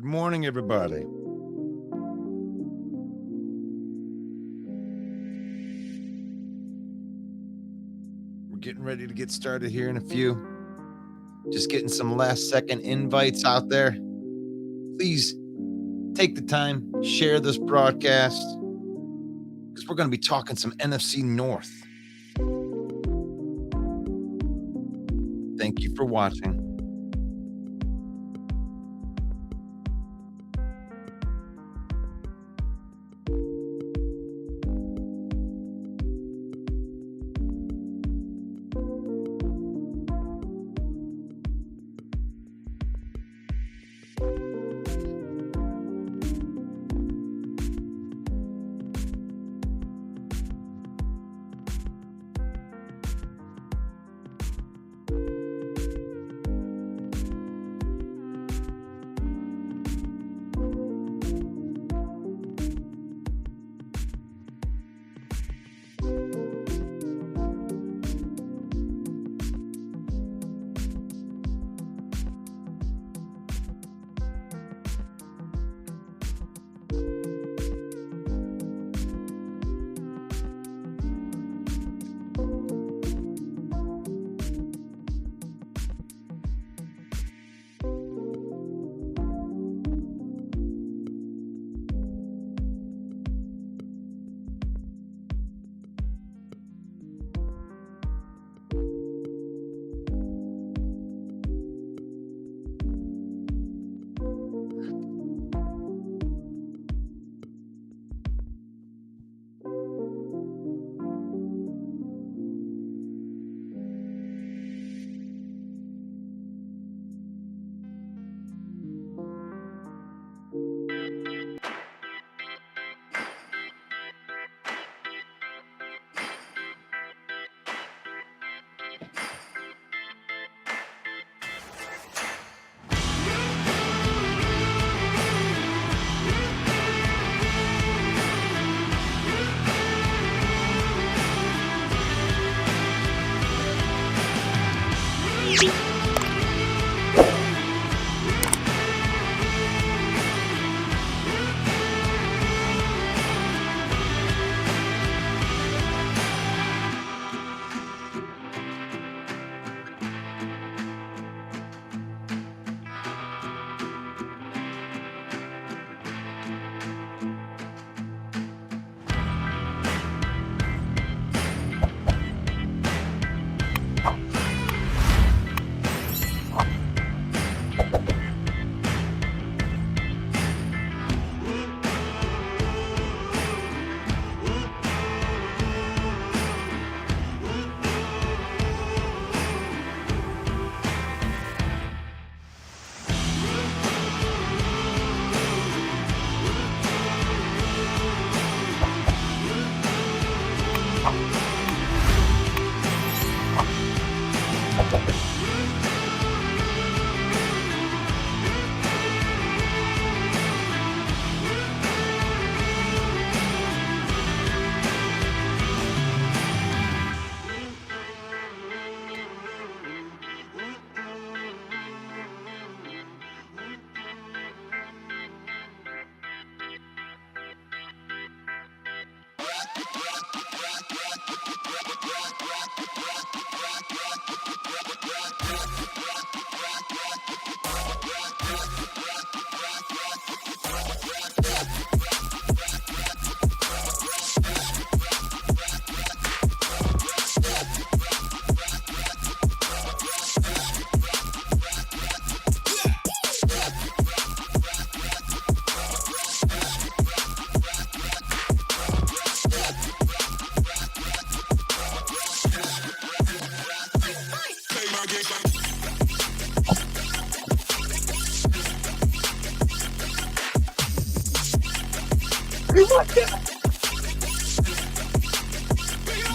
morning, everybody. We're getting ready to get started here in a few. Just getting some last-second invites out there. Please take the time, share this broadcast, because we're going to be talking some NFC North. Thank you for watching.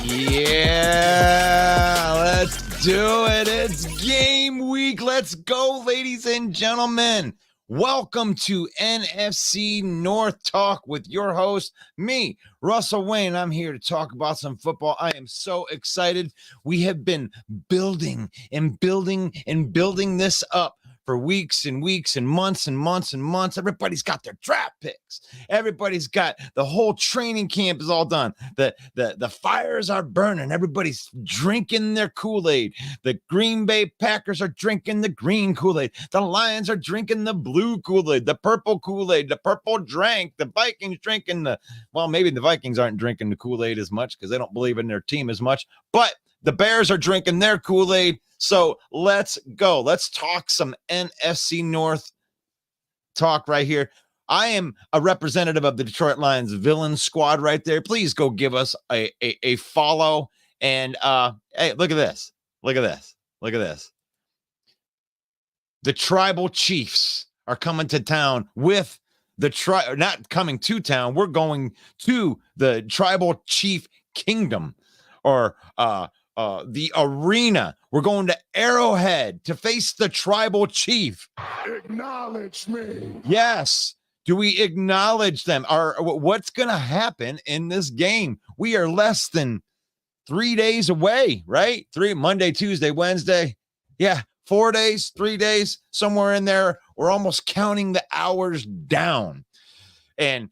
Yeah, let's do it. It's game week. Let's go, ladies and gentlemen. Welcome to NFC North Talk with your host, me, Russell Wayne. I'm here to talk about some football. I am so excited. We have been building and building and building this up for weeks and weeks and months and months and months. Everybody's got their draft picks. Everybody's got the whole training camp is all done. The fires are burning. Everybody's drinking their Kool-Aid. The Green Bay Packers are drinking the green Kool-Aid. The Lions are drinking the blue Kool-Aid, the purple Kool-Aid, the purple drink. The Vikings drinking maybe the Vikings aren't drinking the Kool-Aid as much because they don't believe in their team as much, but the Bears are drinking their Kool-Aid. So let's go. Let's talk some NFC North talk right here. I am a representative of the Detroit Lions villain squad right there. Please go give us a follow. And hey, look at this. Look at this. Look at this. The tribal chiefs are coming to town with not coming to town. We're going to the tribal chief kingdom, or the arena. We're going to Arrowhead to face the tribal chief. Acknowledge me. Yes. Do we acknowledge them? What's going to happen in this game? We are less than 3 days away, right? Monday, Tuesday, Wednesday. Yeah. 4 days, 3 days, somewhere in there. We're almost counting the hours down. And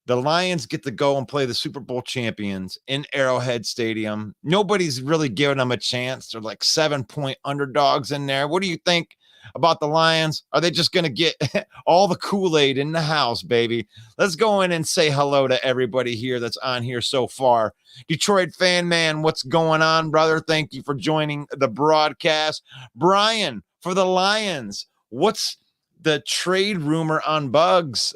the Lions get to go and play the Super Bowl champions in Arrowhead Stadium. Nobody's really giving them a chance. They're like 7-point underdogs in there. What do you think about the Lions? Are they just going to get all the Kool-Aid in the house, baby? Let's go in and say hello to everybody here that's on here so far. Detroit Fan Man, what's going on, brother? Thank you for joining the broadcast. Brian, for the Lions, what's the trade rumor on Bugs?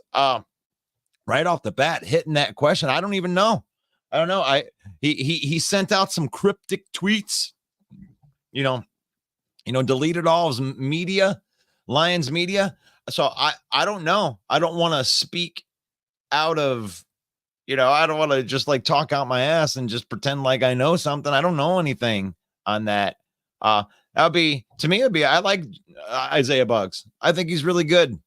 Right off the bat, hitting that question. I don't even know. I don't know. He sent out some cryptic tweets, deleted all his media, Lions media. So I don't know. I don't want to speak out of, I don't want to just like talk out my ass and just pretend like I know something. I don't know anything on that. I like Isaiah Bugs. I think he's really good.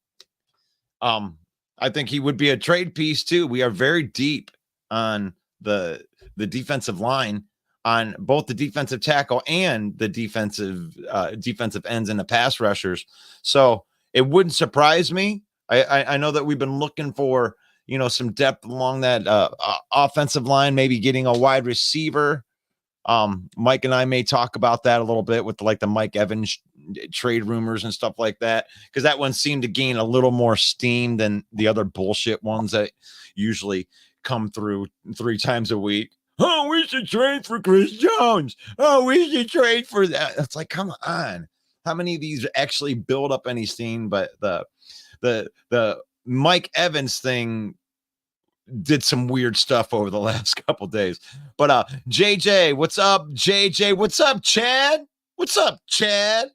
I think he would be a trade piece too. We are very deep on the defensive line, on both the defensive tackle and the defensive ends and the pass rushers. So it wouldn't surprise me. I know that we've been looking for, some depth along that offensive line, maybe getting a wide receiver. Mike and I may talk about that a little bit with like the Mike Evans trade rumors and stuff like that, because that one seemed to gain a little more steam than the other bullshit ones that usually come through 3 times a week. Oh, we should trade for Chris Jones. Oh, we should trade for that. It's like, come on. How many of these actually build up any steam? But the Mike Evans thing did some weird stuff over the last couple days. But JJ, what's up? JJ, what's up, Chad? What's up, Chad?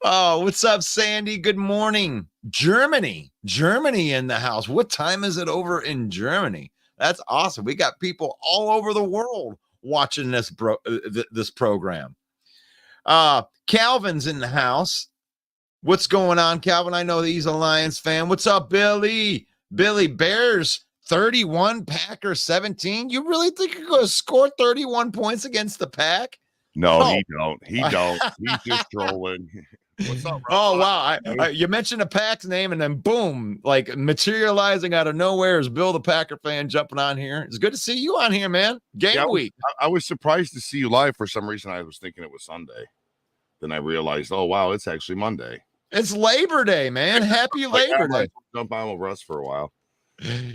Oh, what's up, Sandy? Good morning. Germany in the house. What time is it over in Germany? That's awesome. We got people all over the world watching this program. Calvin's in the house. What's going on, Calvin? I know that he's a Lions fan. What's up, Billy? Billy, Bears 31, Packers 17. You really think you're going to score 31 points against the Pack? No, he don't. He's just trolling. What's up, bro? Oh, wow. You mentioned a Pack's name, and then boom, like materializing out of nowhere is Bill the Packer fan jumping on here. It's good to see you on here, man. Game week. I was surprised to see you live. For some reason, I was thinking it was Sunday. Then I realized, oh, wow, it's actually Monday. It's Labor Day, man. Happy Labor Day. Jump on with Russ for a while.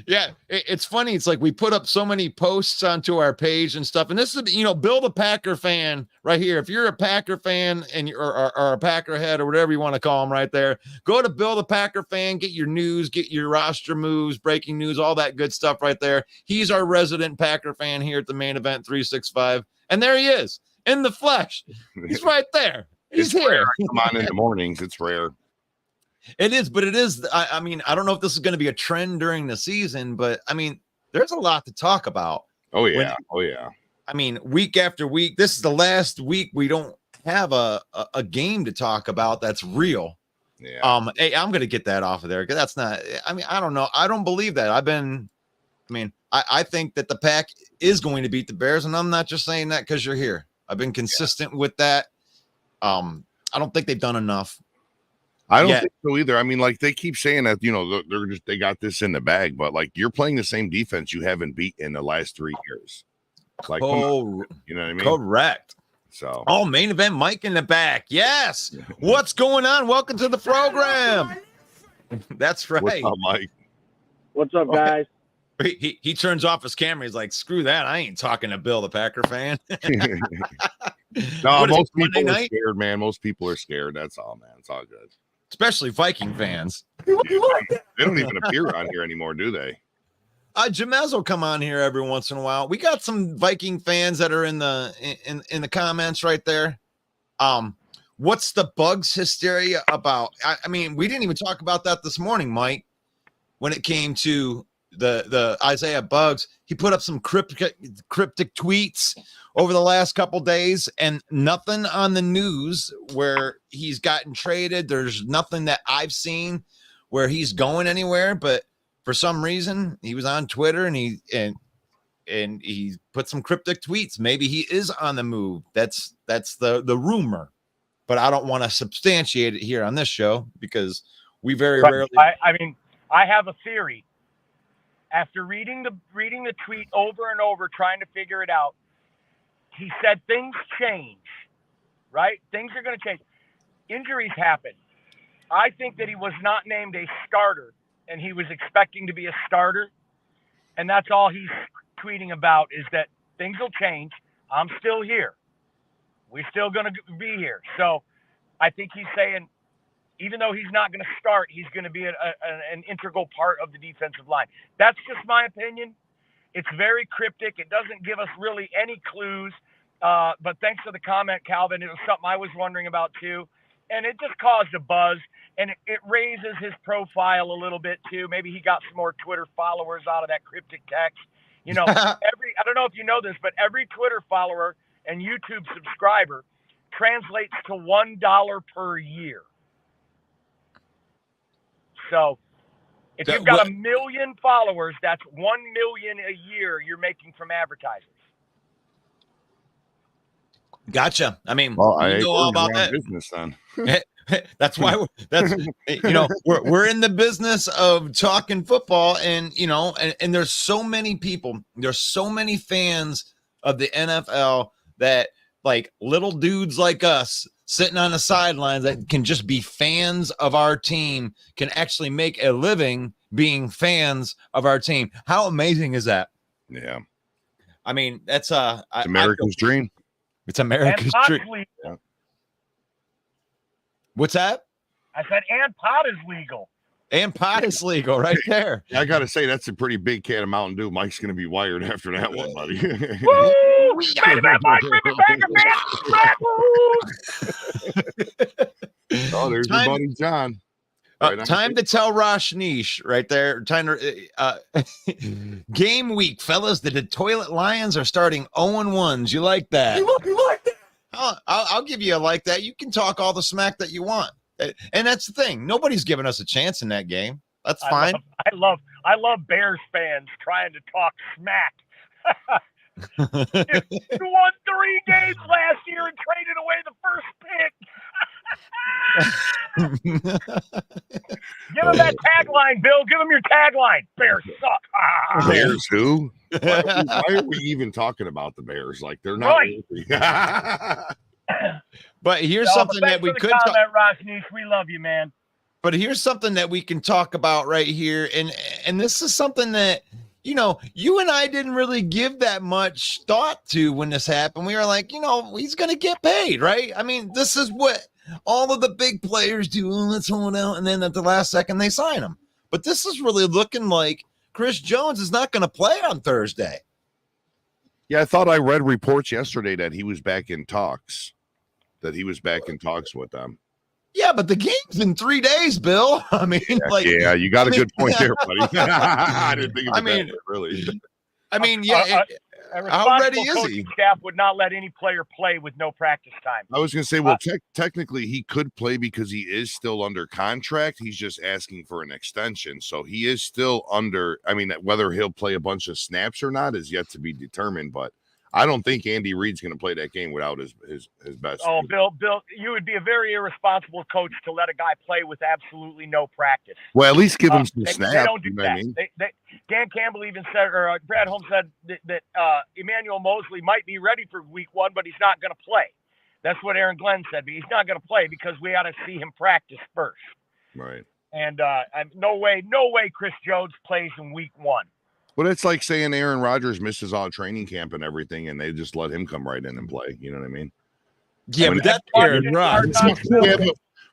Yeah, it's funny. It's like we put up so many posts onto our page and stuff. And this is, Bill the Packer fan right here. If you're a Packer fan and or a Packer head or whatever you want to call him right there, go to Bill the Packer fan, get your news, get your roster moves, breaking news, all that good stuff right there. He's our resident Packer fan here at the Main Event 365. And there he is in the flesh. He's right there. He's here. Rare. Come on in the mornings. It's rare. It is, but it is. I mean, I don't know if this is going to be a trend during the season, but I mean, there's a lot to talk about. Oh, yeah. I mean, week after week, this is the last week we don't have a game to talk about that's real. Yeah. Hey, I'm going to get that off of there because that's not, I mean, I don't know. I don't believe that. I think that the Pack is going to beat the Bears, and I'm not just saying that because you're here. I've been consistent with that. I don't think they've done enough. I don't Yeah. think so either. I mean, like they keep saying that, they got this in the bag, but like you're playing the same defense you haven't beat in the last 3 years. Like, come on, you know what I mean? Correct. So, main event Mike in the back. Yes. What's going on? Welcome to the program. That's right. What's up, Mike? What's up, guys? He turns off his camera. He's like, screw that. I ain't talking to Bill, the Packer fan. No, most people are scared, man. Most people are scared. That's all, man. It's all good. Especially Viking fans. They don't even appear on here anymore, do they? Jamez will come on here every once in a while. We got some Viking fans that are in the comments right there. What's the Bugs hysteria about? I mean, we didn't even talk about that this morning, Mike. When it came to the Isaiah Bugs, he put up some cryptic tweets over the last couple days, and nothing on the news where he's gotten traded. There's nothing that I've seen where he's going anywhere, but for some reason he was on Twitter and he put some cryptic tweets. Maybe he is on the move. That's the rumor, but I don't want to substantiate it here on this show because we very rarely. I mean, I have a theory. After reading the tweet over and over, trying to figure it out, he said things change, right? Things are going to change. Injuries happen. I think that he was not named a starter, and he was expecting to be a starter, and that's all he's tweeting about is that things will change. I'm still here. We're still going to be here. So I think he's saying, even though he's not going to start, he's going to be an integral part of the defensive line. That's just my opinion. It's very cryptic. It doesn't give us really any clues. But thanks for the comment, Calvin. It was something I was wondering about too. And it just caused a buzz. And it raises his profile a little bit too. Maybe he got some more Twitter followers out of that cryptic text. I don't know if you know this, but every Twitter follower and YouTube subscriber translates to $1 per year. So if you've got 1 million followers, that's 1 million a year you're making from advertisers. Gotcha. I mean, I know all about that business then. That's why we're in the business of talking football, and and there's so many people, there's so many fans of the NFL that like little dudes like us sitting on the sidelines that can just be fans of our team can actually make a living being fans of our team. How amazing is that? Yeah. I mean, that's it's America's dream. It's America's dream. Yeah. What's that? I said, and pot is legal. And pot is legal right there. I got to say, that's a pretty big can of Mountain Dew. Mike's going to be wired after that one, buddy. Woo! Oh, there's your buddy John. Time to tell Rashnish right there. Time to game week, fellas. The Toilet Lions are starting 0-1s. You like that? You like that? I'll give you a like that. You can talk all the smack that you want, and that's the thing. Nobody's giving us a chance in that game. That's fine. I love Bears fans trying to talk smack. You won 3 games last year and traded away the first pick. Give him that tagline, Bill. Give him your tagline. Bears suck. Bears who? Why are we even talking about the Bears? Like they're not. Right. But here's something that we could talk about. Rashnish, we love you, man. But here's something that we can talk about right here, and this is something that you and I didn't really give that much thought to when this happened. We were like, he's going to get paid, right? I mean, this is what all of the big players do. Let's hold out, and then at the last second they sign him. But this is really looking like Chris Jones is not going to play on Thursday. Yeah, I thought I read reports yesterday that he was back in talks. With them. Yeah, but the game's in 3 days, Bill. I mean, you got a good point there, buddy. I didn't think of that, really. I mean, yeah. How ready is he? Staff would not let any player play with no practice time. I was going to say, well, technically he could play because he is still under contract. He's just asking for an extension. So he is still under. I mean, whether he'll play a bunch of snaps or not is yet to be determined. But I don't think Andy Reid's going to play that game without his best. Oh, Bill, you would be a very irresponsible coach to let a guy play with absolutely no practice. Well, at least give him some snaps. They don't do you know that. what I mean? Dan Campbell even said, or Brad Holmes said that Emmanuel Mosley might be ready for week 1, but he's not going to play. That's what Aaron Glenn said. But he's not going to play because we ought to see him practice first. Right. And no way Chris Jones plays in week 1. But it's like saying Aaron Rodgers misses all training camp and everything, and they just let him come right in and play. You know what I mean? Yeah, but that's Aaron Rodgers. Yeah,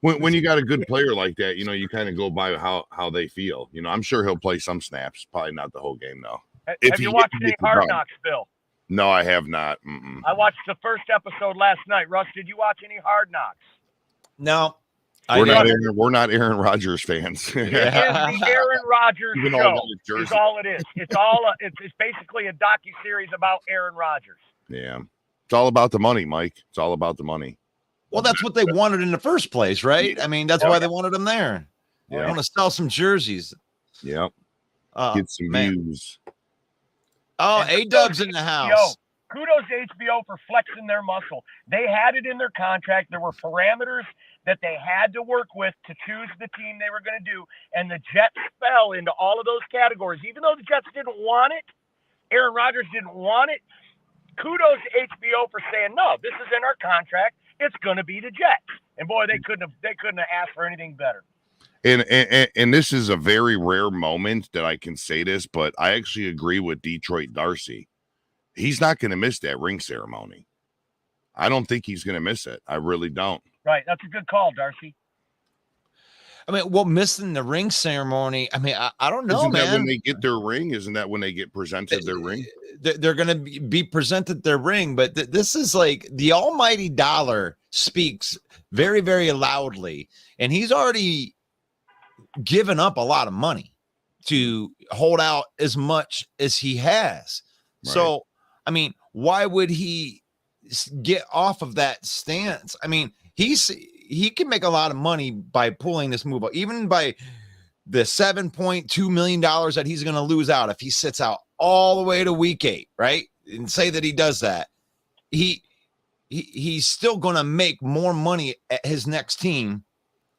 but when you got a good player like that, you know, you kind of go by how they feel. You know, I'm sure he'll play some snaps, probably not the whole game though. Have you watched any Hard Knocks, Bill? No, I have not. Mm-mm. I watched the first episode last night. Russ, did you watch any Hard Knocks? No. We're not Aaron Rodgers fans. It is the Aaron Rodgers show. Is all it is. It's basically a docuseries about Aaron Rodgers. Yeah, it's all about the money, Mike. It's all about the money. Well, that's what they wanted in the first place, right? I mean, that's why they wanted him there. Yeah. I want to sell some jerseys. Yeah. Get some views. Oh, A-Dub's in the house. Kudos to HBO for flexing their muscle. They had it in their contract. There were parameters that they had to work with to choose the team they were going to do, and the Jets fell into all of those categories. Even though the Jets didn't want it, Aaron Rodgers didn't want it, kudos to HBO for saying, no, this is in our contract. It's going to be the Jets. And, boy, they couldn't have asked for anything better. And this is a very rare moment that I can say this, but I actually agree with Detroit Darcy. He's not going to miss that ring ceremony. I don't think he's going to miss it. I really don't. Right. That's a good call, Darcy. I mean, well, missing the ring ceremony. I mean, I don't know, Isn't man. that when they get their ring? Isn't that when they get presented their ring? They're going to be presented their ring, but this is like the almighty dollar speaks very, very loudly, and he's already given up a lot of money to hold out as much as he has. Right. So, I mean, why would he get off of that stance? I mean, he can make a lot of money by pulling this move, even by the $7.2 million that he's going to lose out if he sits out all the way to week 8, right? And say that he does that. He's still going to make more money at his next team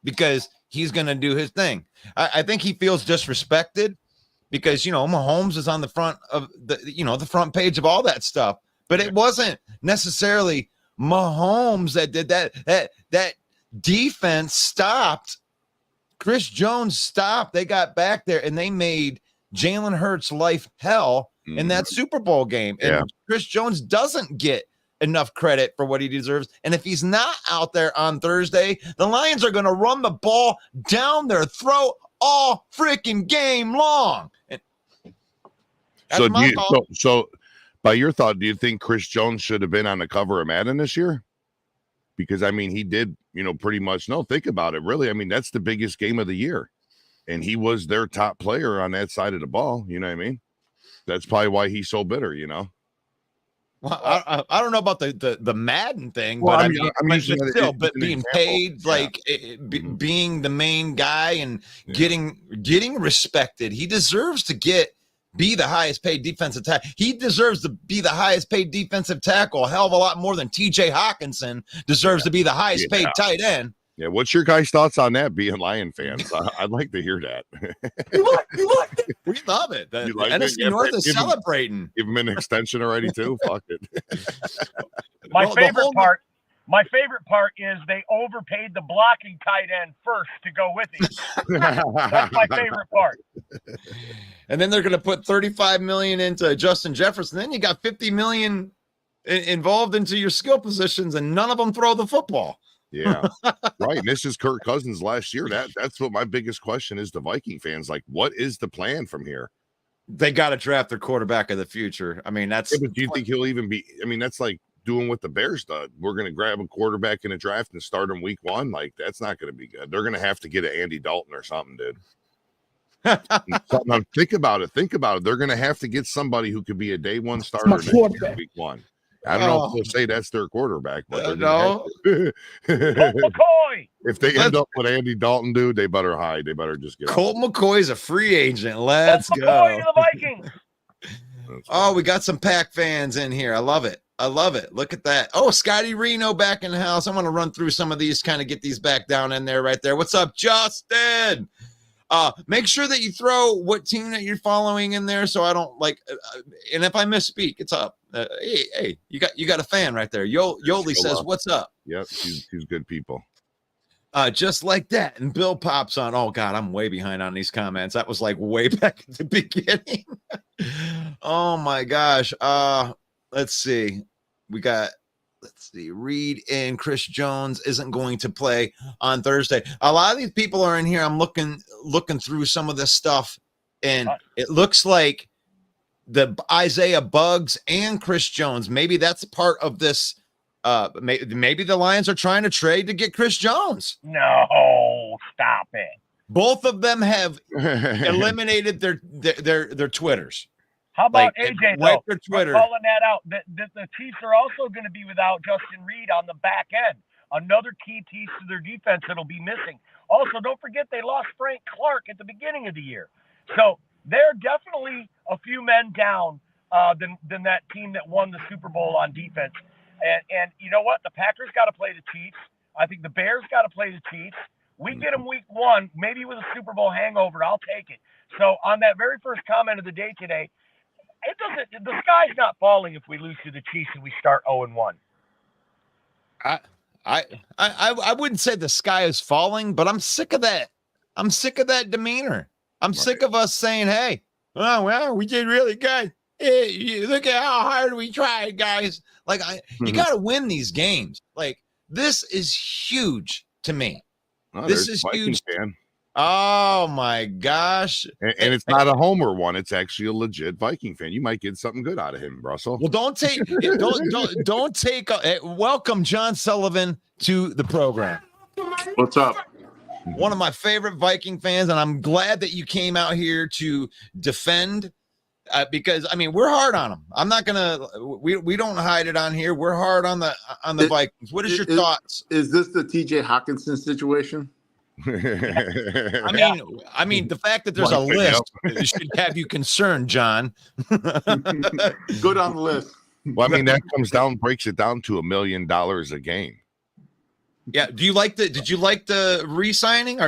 because he's going to do his thing. I think he feels disrespected because, you know, Mahomes is on the front of the front page of all that stuff, but it wasn't necessarily Mahomes that did that defense stopped. Chris Jones stopped. They got back there and they made Jalen Hurts' life hell in that Super Bowl game. And Chris Jones doesn't get enough credit for what he deserves. And if he's not out there on Thursday, the Lions are going to run the ball down their throat all freaking game long. So by your thought, do you think Chris Jones should have been on the cover of Madden this year? Because, I mean, he did, pretty much. No, think about it. Really, I mean, that's the biggest game of the year. And he was their top player on that side of the ball. You know what I mean? That's probably why he's so bitter, Well, I don't know about the Madden thing, well, but being paid, being the main guy and getting respected, he deserves to be the highest paid defensive tackle. He deserves to be the highest paid defensive tackle. A hell of a lot more than TJ Hawkinson deserves to be the highest paid tight end. Yeah, what's your guys' thoughts on that? Being Lion fans, I'd like to hear that. You like it. We love it. The NFC North is celebrating. Give him an extension already too. Fuck it. My favorite part is they overpaid the blocking tight end first to go with him. That's my favorite part. And then they're going to put $35 million into Justin Jefferson. Then you got $50 million involved into your skill positions, and none of them throw the football. Yeah, right. And this is Kirk Cousins last year. That's what my biggest question is to Viking fans. Like, what is the plan from here? They got to draft their quarterback of the future. I mean, that's. Yeah, but do you think he'll even be? I mean, that's like doing what the Bears did. We're going to grab a quarterback in a draft and start him week 1. Like, that's not going to be good. They're going to have to get an Andy Dalton or something, dude. Think about it. They're going to have to get somebody who could be a day 1 starter week 1. I don't know if they'll say that's their quarterback, but no. If they end up with Andy Dalton, dude, they better hide. They better just get Colt McCoy's a free agent. Let's go. McCoy to the Vikings. Oh, we got some Pack fans in here. I love it. Look at that. Oh, Scotty Reno back in the house. I want to run through some of these, kind of get these back down in there right there. What's up, Justin? Make sure that you throw what team that you're following in there, so I don't and if I misspeak, it's up. Hey, you got a fan right there. Yoli says, "What's up?" Yep, she's good people. Just like that, and Bill pops on. Oh God, I'm way behind on these comments. That was like way back at the beginning. Oh my gosh. Let's see. Reed and Chris Jones isn't going to play on Thursday. A lot of these people are in here. I'm looking through some of this stuff, and it looks like the Isaiah Buggs and Chris Jones. Maybe that's part of this. Maybe the Lions are trying to trade to get Chris Jones. No, stop it. Both of them have eliminated their Twitters. How about AJ, wipe their Twitter. Calling that out? The Chiefs are also going to be without Justin Reed on the back end. Another key piece to their defense that'll be missing. Also, don't forget they lost Frank Clark at the beginning of the year. So they're definitely a few men down than that team that won the Super Bowl on defense. And you know what? The Packers got to play the Chiefs. I think the Bears got to play the Chiefs. We get them week 1, maybe with a Super Bowl hangover. I'll take it. So on that very first comment of the day today, the sky's not falling if we lose to the Chiefs and we start 0-1. I wouldn't say the sky is falling, but I'm sick of that. I'm sick of that demeanor. I'm sick of us saying, "Hey, well, we did really good. Hey, look at how hard we tried, guys." Like, you got to win these games. Like, this is huge to me. Oh, this is huge. Fan. Oh my gosh! And it's not a homer one; it's actually a legit Viking fan. You might get something good out of him, Russell. Well, don't take. Welcome, John Sullivan, to the program. What's up? One of my favorite Viking fans, and I'm glad that you came out here to defend. Because I mean, we're hard on them. I'm not gonna. We don't hide it on here. We're hard on the Vikings. What is your thoughts? Is this the TJ Hockenson situation? I mean, the fact that there's a list should have you concerned, John. Go down the list. Well, I mean, that breaks it down to $1 million a game. Yeah. Did you like the re-signing?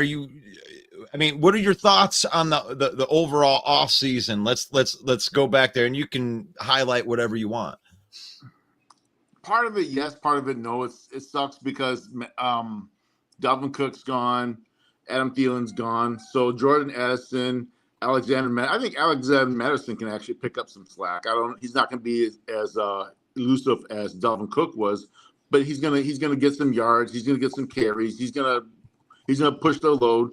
What are your thoughts on the overall off season? Let's go back there, and you can highlight whatever you want. Part of it, yes. Part of it, no. It sucks because Dalvin Cook's gone, Adam Thielen's gone. So Jordan Addison, I think Alexander Madison can actually pick up some slack. He's not going to be as elusive as Dalvin Cook was, but he's gonna get some yards. He's gonna get some carries. He's gonna push the load.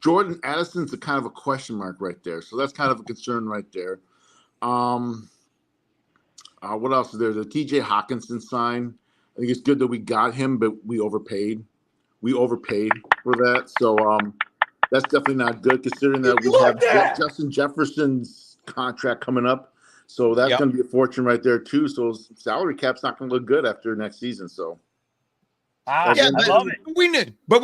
Jordan Addison's a kind of a question mark right there, so that's kind of a concern right there. What else is there? The TJ Hockenson sign. I think it's good that we got him, but we overpaid. We overpaid for that, so that's definitely not good considering that we have Justin Jefferson's contract coming up. So that's going to be a fortune right there too. So salary cap's not going to look good after next season. So. I love it. We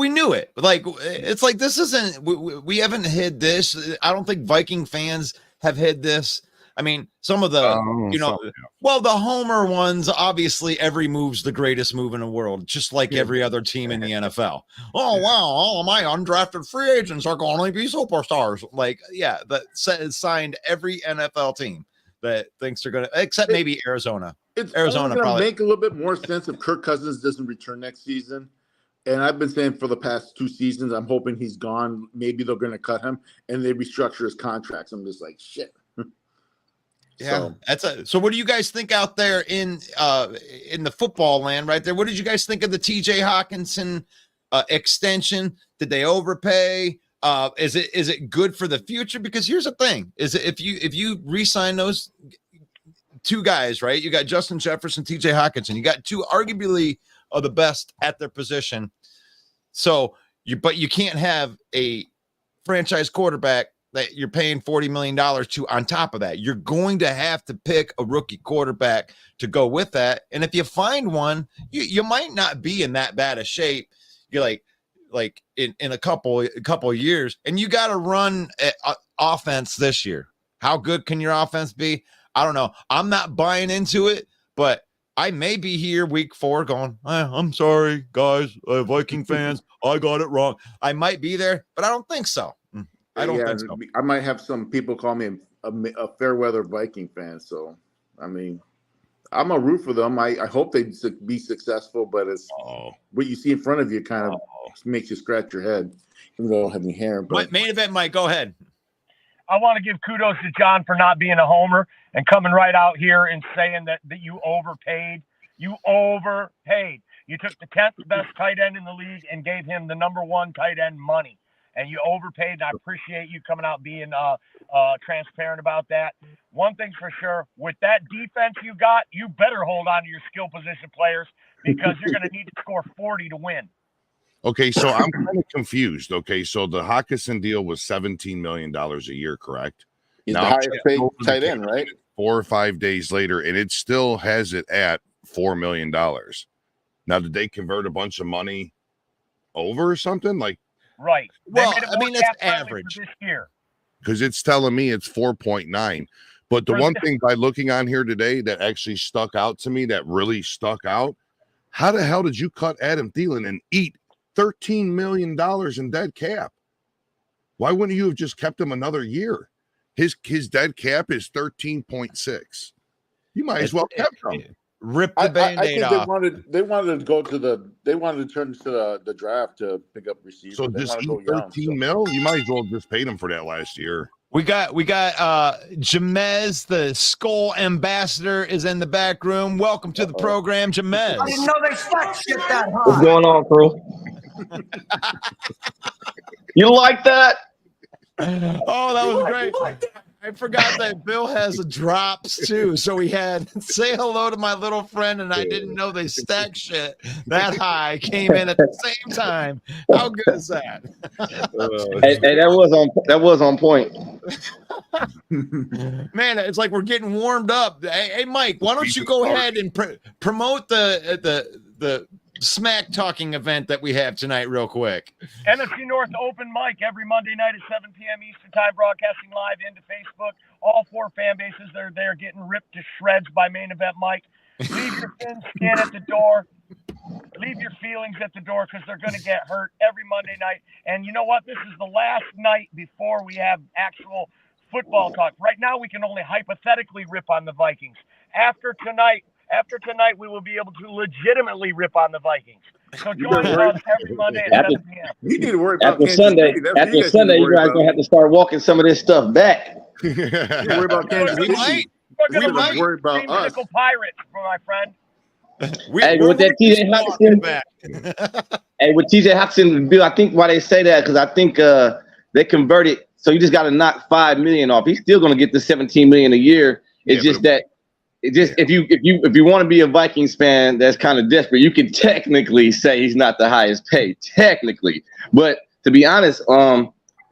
knew it. Like, it's like, this isn't, we haven't hid this. I don't think Viking fans have hid this. I mean, some of the, the Homer ones, obviously every move's the greatest move in the world, just like every other team in the NFL. Oh, wow. All of my undrafted free agents are going to be superstars. Like, yeah, that signed every NFL team that thinks they're going to, except maybe Arizona. Arizona going to make a little bit more sense if Kirk Cousins doesn't return next season. And I've been saying for the past 2 seasons, I'm hoping he's gone. Maybe they're going to cut him and they restructure his contracts. I'm just like, shit. Yeah, so what do you guys think out there in the football land right there? What did you guys think of the TJ Hockenson extension? Did they overpay? Is it good for the future? Because here's the thing: if you re-sign those 2 guys, right? You got Justin Jefferson, TJ Hockenson. You got 2 arguably are the best at their position. So but you can't have a franchise quarterback that you're paying $40 million to on top of that. You're going to have to pick a rookie quarterback to go with that. And if you find one, you might not be in that bad a shape. You're like in a couple of years, and you got to run offense this year. How good can your offense be? I don't know. I'm not buying into it, but I may be here week 4 going, I'm sorry, guys, Viking fans. I got it wrong. I might be there, but I don't think so. I don't think so. I might have some people call me a fair weather Viking fan. So, I mean, I'm a root for them. I hope they be successful, but it's what you see in front of you kind of makes you scratch your head. Even though I don't have any hair. But Main event, Mike, go ahead. I want to give kudos to John for not being a homer and coming right out here and saying that you overpaid. You overpaid. You took the 10th best tight end in the league and gave him the number 1 tight end money. And you overpaid, and I appreciate you coming out being transparent about that. One thing's for sure, with that defense you got, you better hold on to your skill position players because you're going to need to score 40 to win. Okay, so I'm kind of confused. Okay, so the Hockenson deal was $17 million a year, correct? He's the highest paid tight end, right? 4 or 5 days later, and it still has it at $4 million. Now, did they convert a bunch of money over or something? Like, right. Well, I mean, it's average this year because it's telling me it's 4.9. But the one thing by looking on here today that actually stuck out to me, that really stuck out, how the hell did you cut Adam Thielen and eat $13 million in dead cap? Why wouldn't you have just kept him another year? His dead cap is 13.6. You might as well kept him. Rip the Band-Aid off. They wanted to go to they wanted to turn to the draft to pick up receivers. So just eat 13 mil? You might as well just paid him for that last year. We got Jamez, the Skull Ambassador, is in the back room. Welcome to the program, Jamez. I didn't know they stacked shit that high. What's going on, crew? You like that? Oh, that was great. I forgot that Bill has drops too. So we had say hello to my little friend, and I didn't know they stacked shit that high. Came in at the same time. How good is that? Hey, that was on point. Man, it's like we're getting warmed up. Hey, Mike, why don't you go ahead and promote the smack talking event that we have tonight real quick. NFC North open mic every Monday night at 7 p.m. Eastern Time, broadcasting live into Facebook. All 4 fan bases, they're there getting ripped to shreds by Main Event Mike. Leave your thin skin at the door. Leave your feelings at the door because they're going to get hurt every Monday night. And you know what? This is the last night before we have actual football talk. Right now, we can only hypothetically rip on the Vikings. After tonight, we will be able to legitimately rip on the Vikings. So join us every Monday at 7 p.m. You need to worry about after Sunday. After Sunday, you guys gonna have to start walking some of this stuff back. You worry about Kansas City. We're going to worry about us. Pirates, my friend. Hey, with that TJ Hock, hey, with TJ Hock, Bill, I think why they say that because I think they converted. So you just got to knock $5 million off. He's still gonna get the $17 million a year. It's just that. If you want to be a Vikings fan that's kind of desperate, you can technically say he's not the highest paid, technically. But to be honest,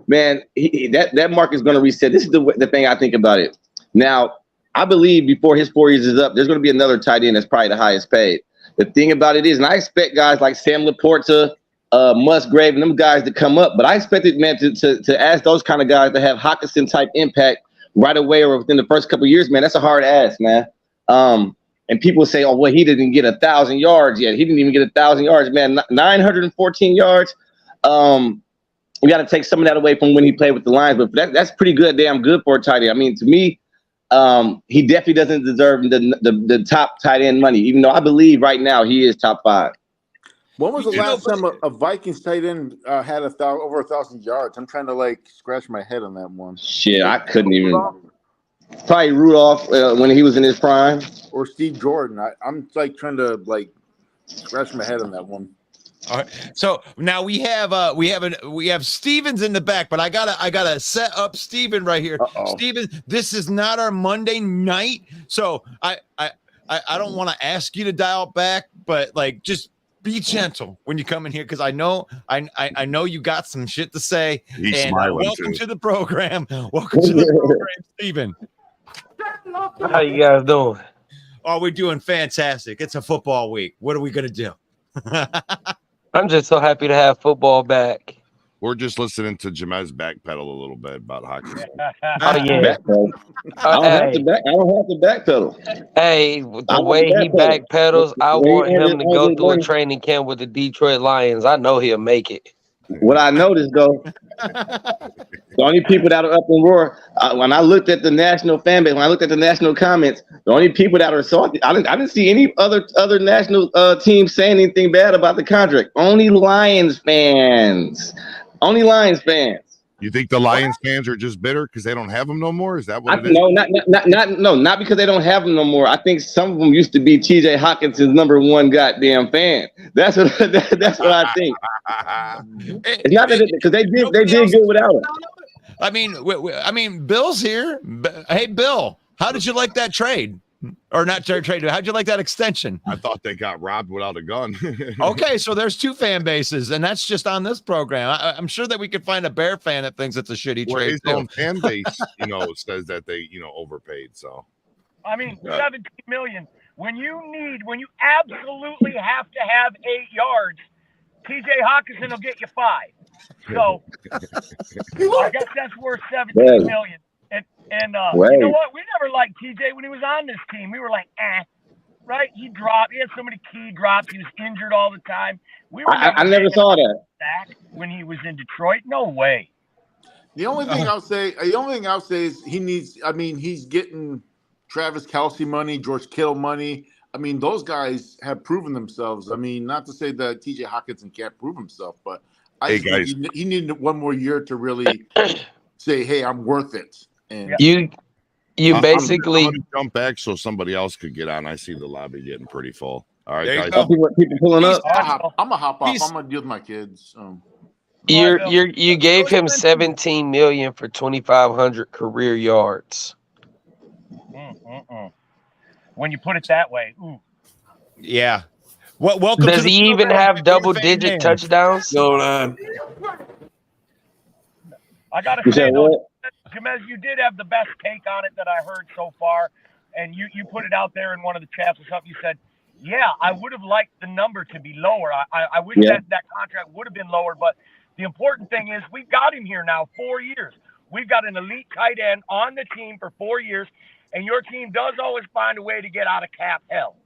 man, that market is going to reset. This is the thing I think about it. Now, I believe before his 4 years is up, there's going to be another tight end that's probably the highest paid. The thing about it is, and I expect guys like Sam Laporta, Musgrave, and them guys to come up, but I expected, man, to ask those kind of guys to have Hockenson type impact right away or within the first couple of years, man. That's a hard ask, man. And people say, oh, well, he didn't get 1,000 yards yet. He didn't even get 1,000 yards, man. 914 yards. We got to take some of that away from when he played with the Lions, but that's pretty good, damn good for a tight end. I mean, to me, he definitely doesn't deserve the top tight end money, even though I believe right now he is top 5. When was the last time a Vikings tight end had over 1,000 yards? I'm trying to scratch my head on that one. Shit, I couldn't even. Probably Rudolph when he was in his prime, or Steve Jordan. I'm trying to scratch my head on that one. All right. So now we have Stevens in the back, but I gotta set up Steven right here. Steven, this is not our Monday night, so I don't want to ask you to dial back, but just be gentle when you come in here because I know you got some shit to say. He's and smiling welcome too. to the program. Welcome to the program, Steven. How you guys doing? Oh, we're doing fantastic. It's a football week. What are we gonna do? I'm just so happy to have football back. We're just listening to Jamez backpedal a little bit about hockey. Oh yeah. I don't have to backpedal. Hey, the way he backpedals, I want him to go through a training camp with the Detroit Lions. I know he'll make it. What I noticed though, the only people that are up in roar, when I looked at the national fan base, when I looked at the national comments, the only people that are salty, I didn't see any other national teams saying anything bad about the contract. Only Lions fans. Only Lions fans. You think the Lions fans are just bitter because they don't have them no more? Is that what it is? No, not because they don't have them no more. I think some of them used to be TJ Hawkinson's #1 goddamn fan. That's what I think. It's not that because they did good without him. I mean, Bill's here. Hey, Bill, how did you like that trade? Or not trade? How'd you like that extension? I thought they got robbed without a gun. Okay, so there's two fan bases, and that's just on this program. I'm sure that we could find a Bear fan that thinks it's a shitty trade. His own fan base, says that they, overpaid. So, I mean, $17 million. When you absolutely have to have 8 yards, TJ Hawkinson will get you 5. So I guess that's worth $17 million. And you know what? We never liked TJ when he was on this team. We were like, right? He had so many key drops. He was injured all the time. I never saw that when he was in Detroit. No way. The only thing I'll say is he's getting Travis Kelce money, George Kittle money. I mean, those guys have proven themselves. I mean, not to say that TJ Hawkinson can't prove himself, but I think he needed one more year to really say, hey, I'm worth it. And you basically I'm gonna jump back so somebody else could get on. I see the lobby getting pretty full. All right, guys. People pulling up. I'm gonna hop off. I'm gonna deal with my kids. You gave him $17 million for 2,500 career yards. When you put it that way, ooh. Yeah. Welcome. Does he even have double-digit touchdowns? No, I gotta say though, Jamez, you did have the best take on it that I heard so far, and you put it out there in one of the chats or something. You said, "Yeah, I would have liked the number to be lower. I wish that contract would have been lower." But the important thing is we've got him here now 4 years. We've got an elite tight end on the team for 4 years, and your team does always find a way to get out of cap hell.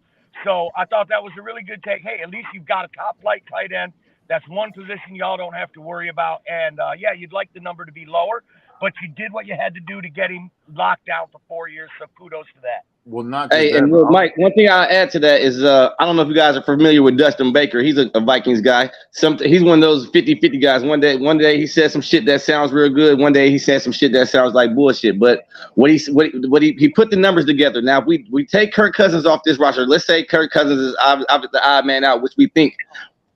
So I thought that was a really good take. Hey, at least you've got a top-flight tight end. That's one position y'all don't have to worry about. And, you'd like the number to be lower, but you did what you had to do to get him locked down for 4 years, so kudos to that. Well, not hey, and Mike, one thing I'll add to that is I don't know if you guys are familiar with Dustin Baker. He's a Vikings guy. He's one of those 50-50 guys. One day he says some shit that sounds real good. One day he says some shit that sounds like bullshit. But he put the numbers together. Now, if we take Kirk Cousins off this roster, let's say Kirk Cousins is the odd man out, which we think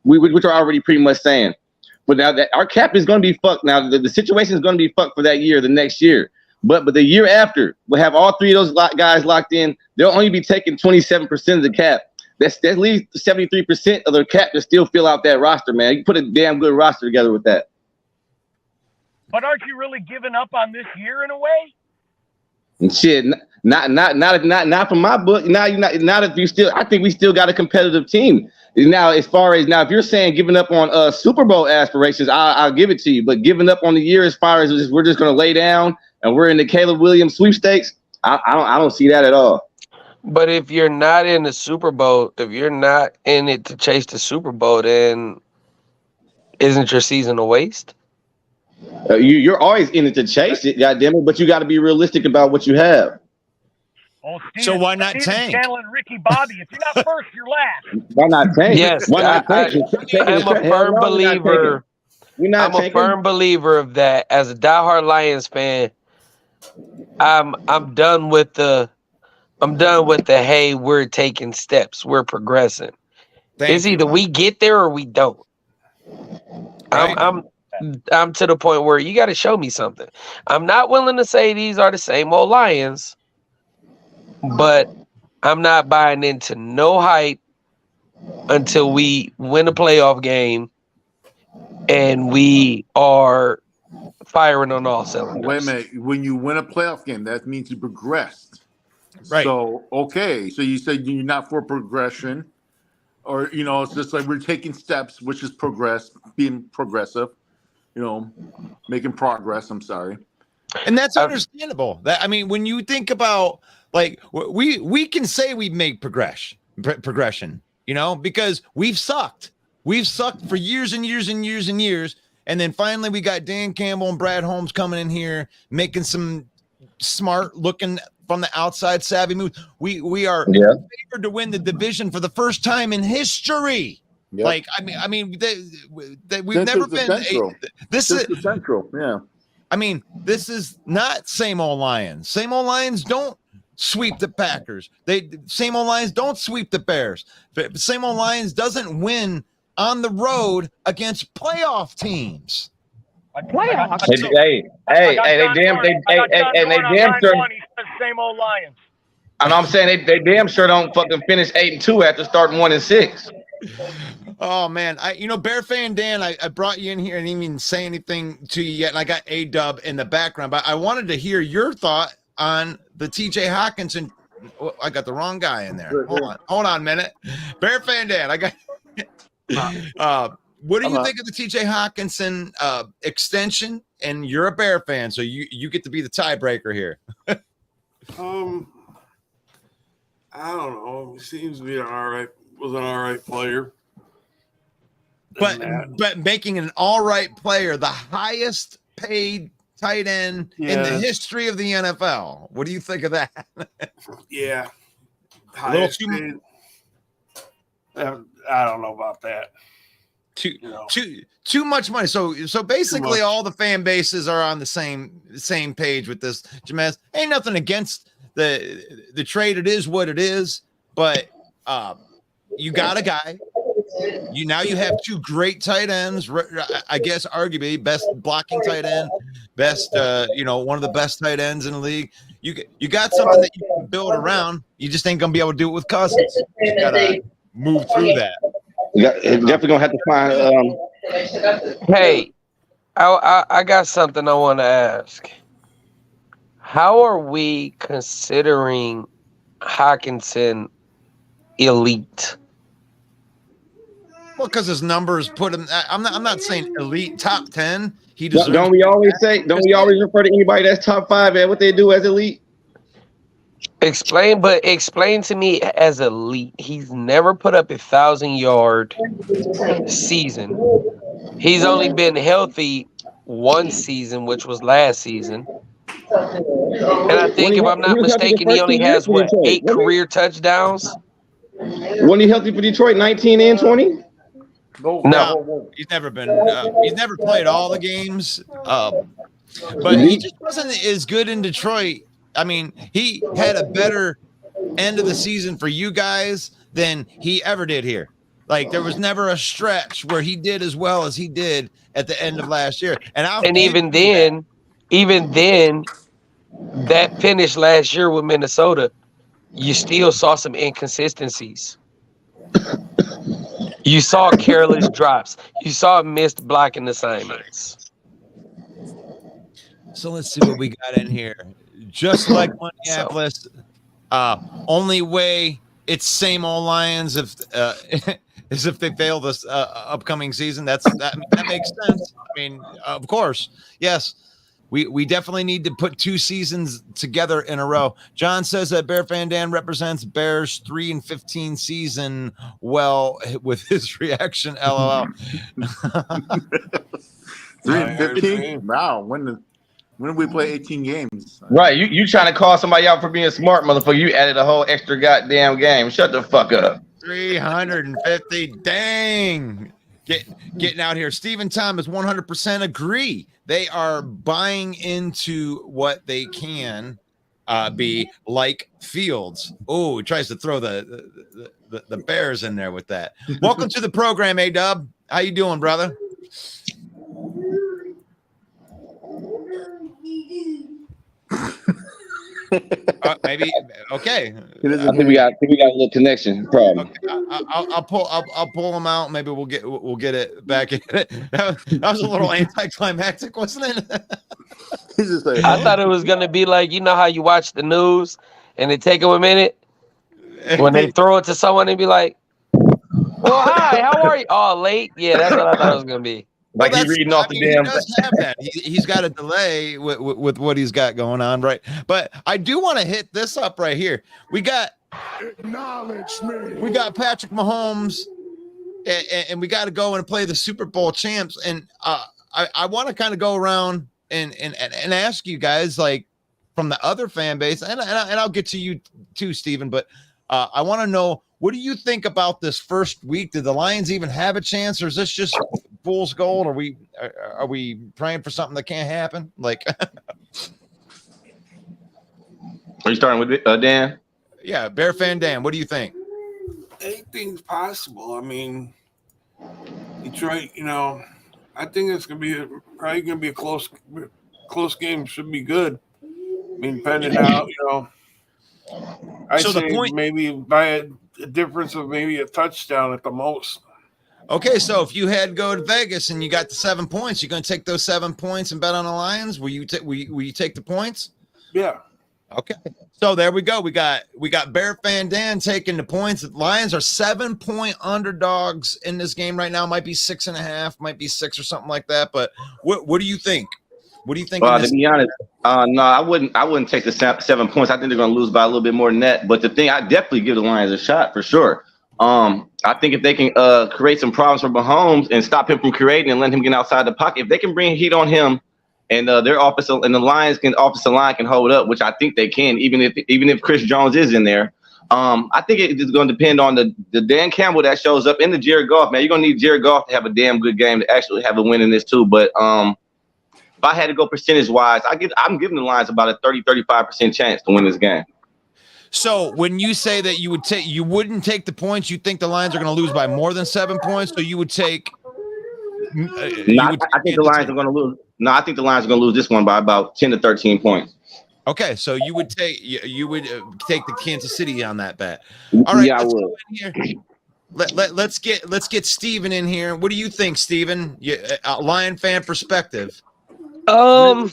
which are already pretty much saying. But now that our cap is going to be fucked. Now the situation is going to be fucked for that year, the next year. But the year after, we'll have all three of those guys locked in. They'll only be taking 27% of the cap. That leaves 73% of the cap to still fill out that roster, man. You put a damn good roster together with that. But aren't you really giving up on this year in a way? And shit, not from my book. Not if you still. I think we still got a competitive team. Now, if you're saying giving up on Super Bowl aspirations, I'll give it to you. But giving up on the year as far as we're just going to lay down and we're in the Caleb Williams sweepstakes, I don't see that at all. But if you're not in the Super Bowl, if you're not in it to chase the Super Bowl, then isn't your season a waste? You're always in it to chase it, goddammit, but you got to be realistic about what you have. Oh, so why not tank? Channeling Ricky Bobby. If you're not first, you're last. Why not tank? Yes, why not tank? I'm a firm believer. I'm a firm believer of that. As a diehard Lions fan, I'm done with the hey, we're taking steps, we're progressing. It's either we get there or we don't. Right. I'm to the point where you got to show me something. I'm not willing to say these are the same old Lions, but I'm not buying into no hype until we win a playoff game and we are firing on all cylinders. Wait a minute. When you win a playoff game, that means you progressed. Right. So, okay. So you said you're not for progression, or, it's just like we're taking steps, which is being progressive. making progress. I'm sorry. And that's understandable. That, I mean, when you think about, like, we can say we make progression, because we've sucked. We've sucked for years and years and years and years. And then finally we got Dan Campbell and Brad Holmes coming in here, making some smart looking from the outside savvy moves. We are favored to win the division for the first time in history. Yep. Like, I mean, we've never been. This is the Central. Yeah. I mean, this is not same old Lions. Same old Lions don't sweep the Packers. Same old Lions don't sweep the Bears. Same old Lions doesn't win on the road against playoff teams. Playoffs. Hey, they damn sure. Same old Lions. And I'm saying they damn sure don't fucking finish 8-2 after starting 1-6. Oh man, Bear fan Dan, I brought you in here and didn't even say anything to you yet, and I got A-Dub in the background, but I wanted to hear your thought on the TJ Hockenson. Oh, I got the wrong guy in there. Hold on a minute. Bear fan Dan, I got. What do you think of the TJ Hockenson extension? And you're a Bear fan, so you get to be the tiebreaker here. I don't know. He seems to be an all right player. But making an all right player the highest paid tight end in the history of the NFL. What do you think of that? Yeah. A little too paid. I don't know about that. Too much money. So basically all the fan bases are on the same page with this. Jamez, ain't nothing against the trade. It is what it is, but you got a guy. You have two great tight ends. I guess arguably best blocking tight end, best one of the best tight ends in the league. You got something that you can build around. You just ain't gonna be able to do it with Cousins. You gotta move through that. Definitely gonna have to find. Hey, I got something I want to ask. How are we considering Hockenson elite? Well, because his numbers put him. I'm not saying elite, top 10. He deserves. Don't we always refer to anybody that's top 5 at what they do as elite? Explain to me as elite. He's never put up 1,000-yard season. He's only been healthy one season, which was last season. And I think, if I'm not mistaken, he only has 8 career touchdowns. Wasn't he healthy for Detroit 19 and 20? No, he's never been. He's never played all the games, but he just wasn't as good in Detroit. I mean, he had a better end of the season for you guys than he ever did here. Like, there was never a stretch where he did as well as he did at the end of last year. And even then, that finish last year with Minnesota, you still saw some inconsistencies. You saw careless drops. You saw missed blocking assignments. So let's see what we got in here. Just like Minneapolis, only way it's same old Lions is if they fail this upcoming season. That makes sense. I mean, of course, yes. We definitely need to put 2 seasons together in a row. John says that Bear Fan Dan represents Bears 3-15 season well with his reaction. LOL. 3-15? Wow. When did we play 18 games? Right. You trying to call somebody out for being smart, motherfucker. You added a whole extra goddamn game. Shut the fuck up. 350. Dang. Getting out here. Stephen Thomas 100% agree. They are buying into what they can be like Fields. Oh, he tries to throw the Bears in there with that. Welcome to the program, A-Dub. How you doing, brother? Maybe okay. I think we got a little connection problem. Okay. I'll pull them out. Maybe we'll get it back in it. That was a little anticlimactic, wasn't it? He's just like, I thought it was gonna be like, you know how you watch the news and it take them a minute when they throw it to someone and be like, "Well, hi, how are you? Oh, late? Yeah, that's what I thought it was gonna be." Like he's reading off the damn. He does have that. He's got a delay with what he's got going on, right? But I do want to hit this up right here. We got Patrick Mahomes, and we got to go and play the Super Bowl champs. And I want to kind of go around and ask you guys, like, from the other fan base, and I'll get to you too, Steven, but I want to know, what do you think about this first week? Did the Lions even have a chance, or is this just fool's gold? Are we praying for something that can't happen? Like, Are you starting with Dan? Yeah, Bear fan Dan, what do you think? Anything's possible. I mean, Detroit, I think it's probably gonna be a close game. Should be good. I mean, depending out, I So the say point- maybe by a difference of maybe a touchdown at the most. Okay, so if you had to go to Vegas and you got the 7 points, you're going to take those 7 points and bet on the Lions? Will you take the points? Yeah. Okay. So there we go. We got Bear fan Dan taking the points. The Lions are 7-point underdogs in this game right now. Might be 6.5, might be 6 or something like that. But what do you think? What do you think? To be honest, no, I wouldn't take the 7 points. I think they're going to lose by a little bit more than that. But the thing, I definitely give the Lions a shot for sure. I think if they can create some problems for Mahomes and stop him from creating and let him get outside the pocket, if they can bring heat on him, and their offensive and the Lions offensive line can hold up, which I think they can, even if Chris Jones is in there. I think it is going to depend on the Dan Campbell that shows up and the Jared Goff. Man, you're going to need Jared Goff to have a damn good game to actually have a win in this too. But if I had to go percentage-wise, I'm giving the Lions about a 30-35% chance to win this game. So when you say that you wouldn't take the points, you think the Lions are going to lose by more than 7 points, so you would take. I think the Lions are going to lose. No, I think the Lions are going to lose this one by about 10 to 13 points. Okay, so you would take the Kansas City on that bet. All right, yeah, I would. Let's get Steven in here. What do you think, Steven? Lion fan perspective. So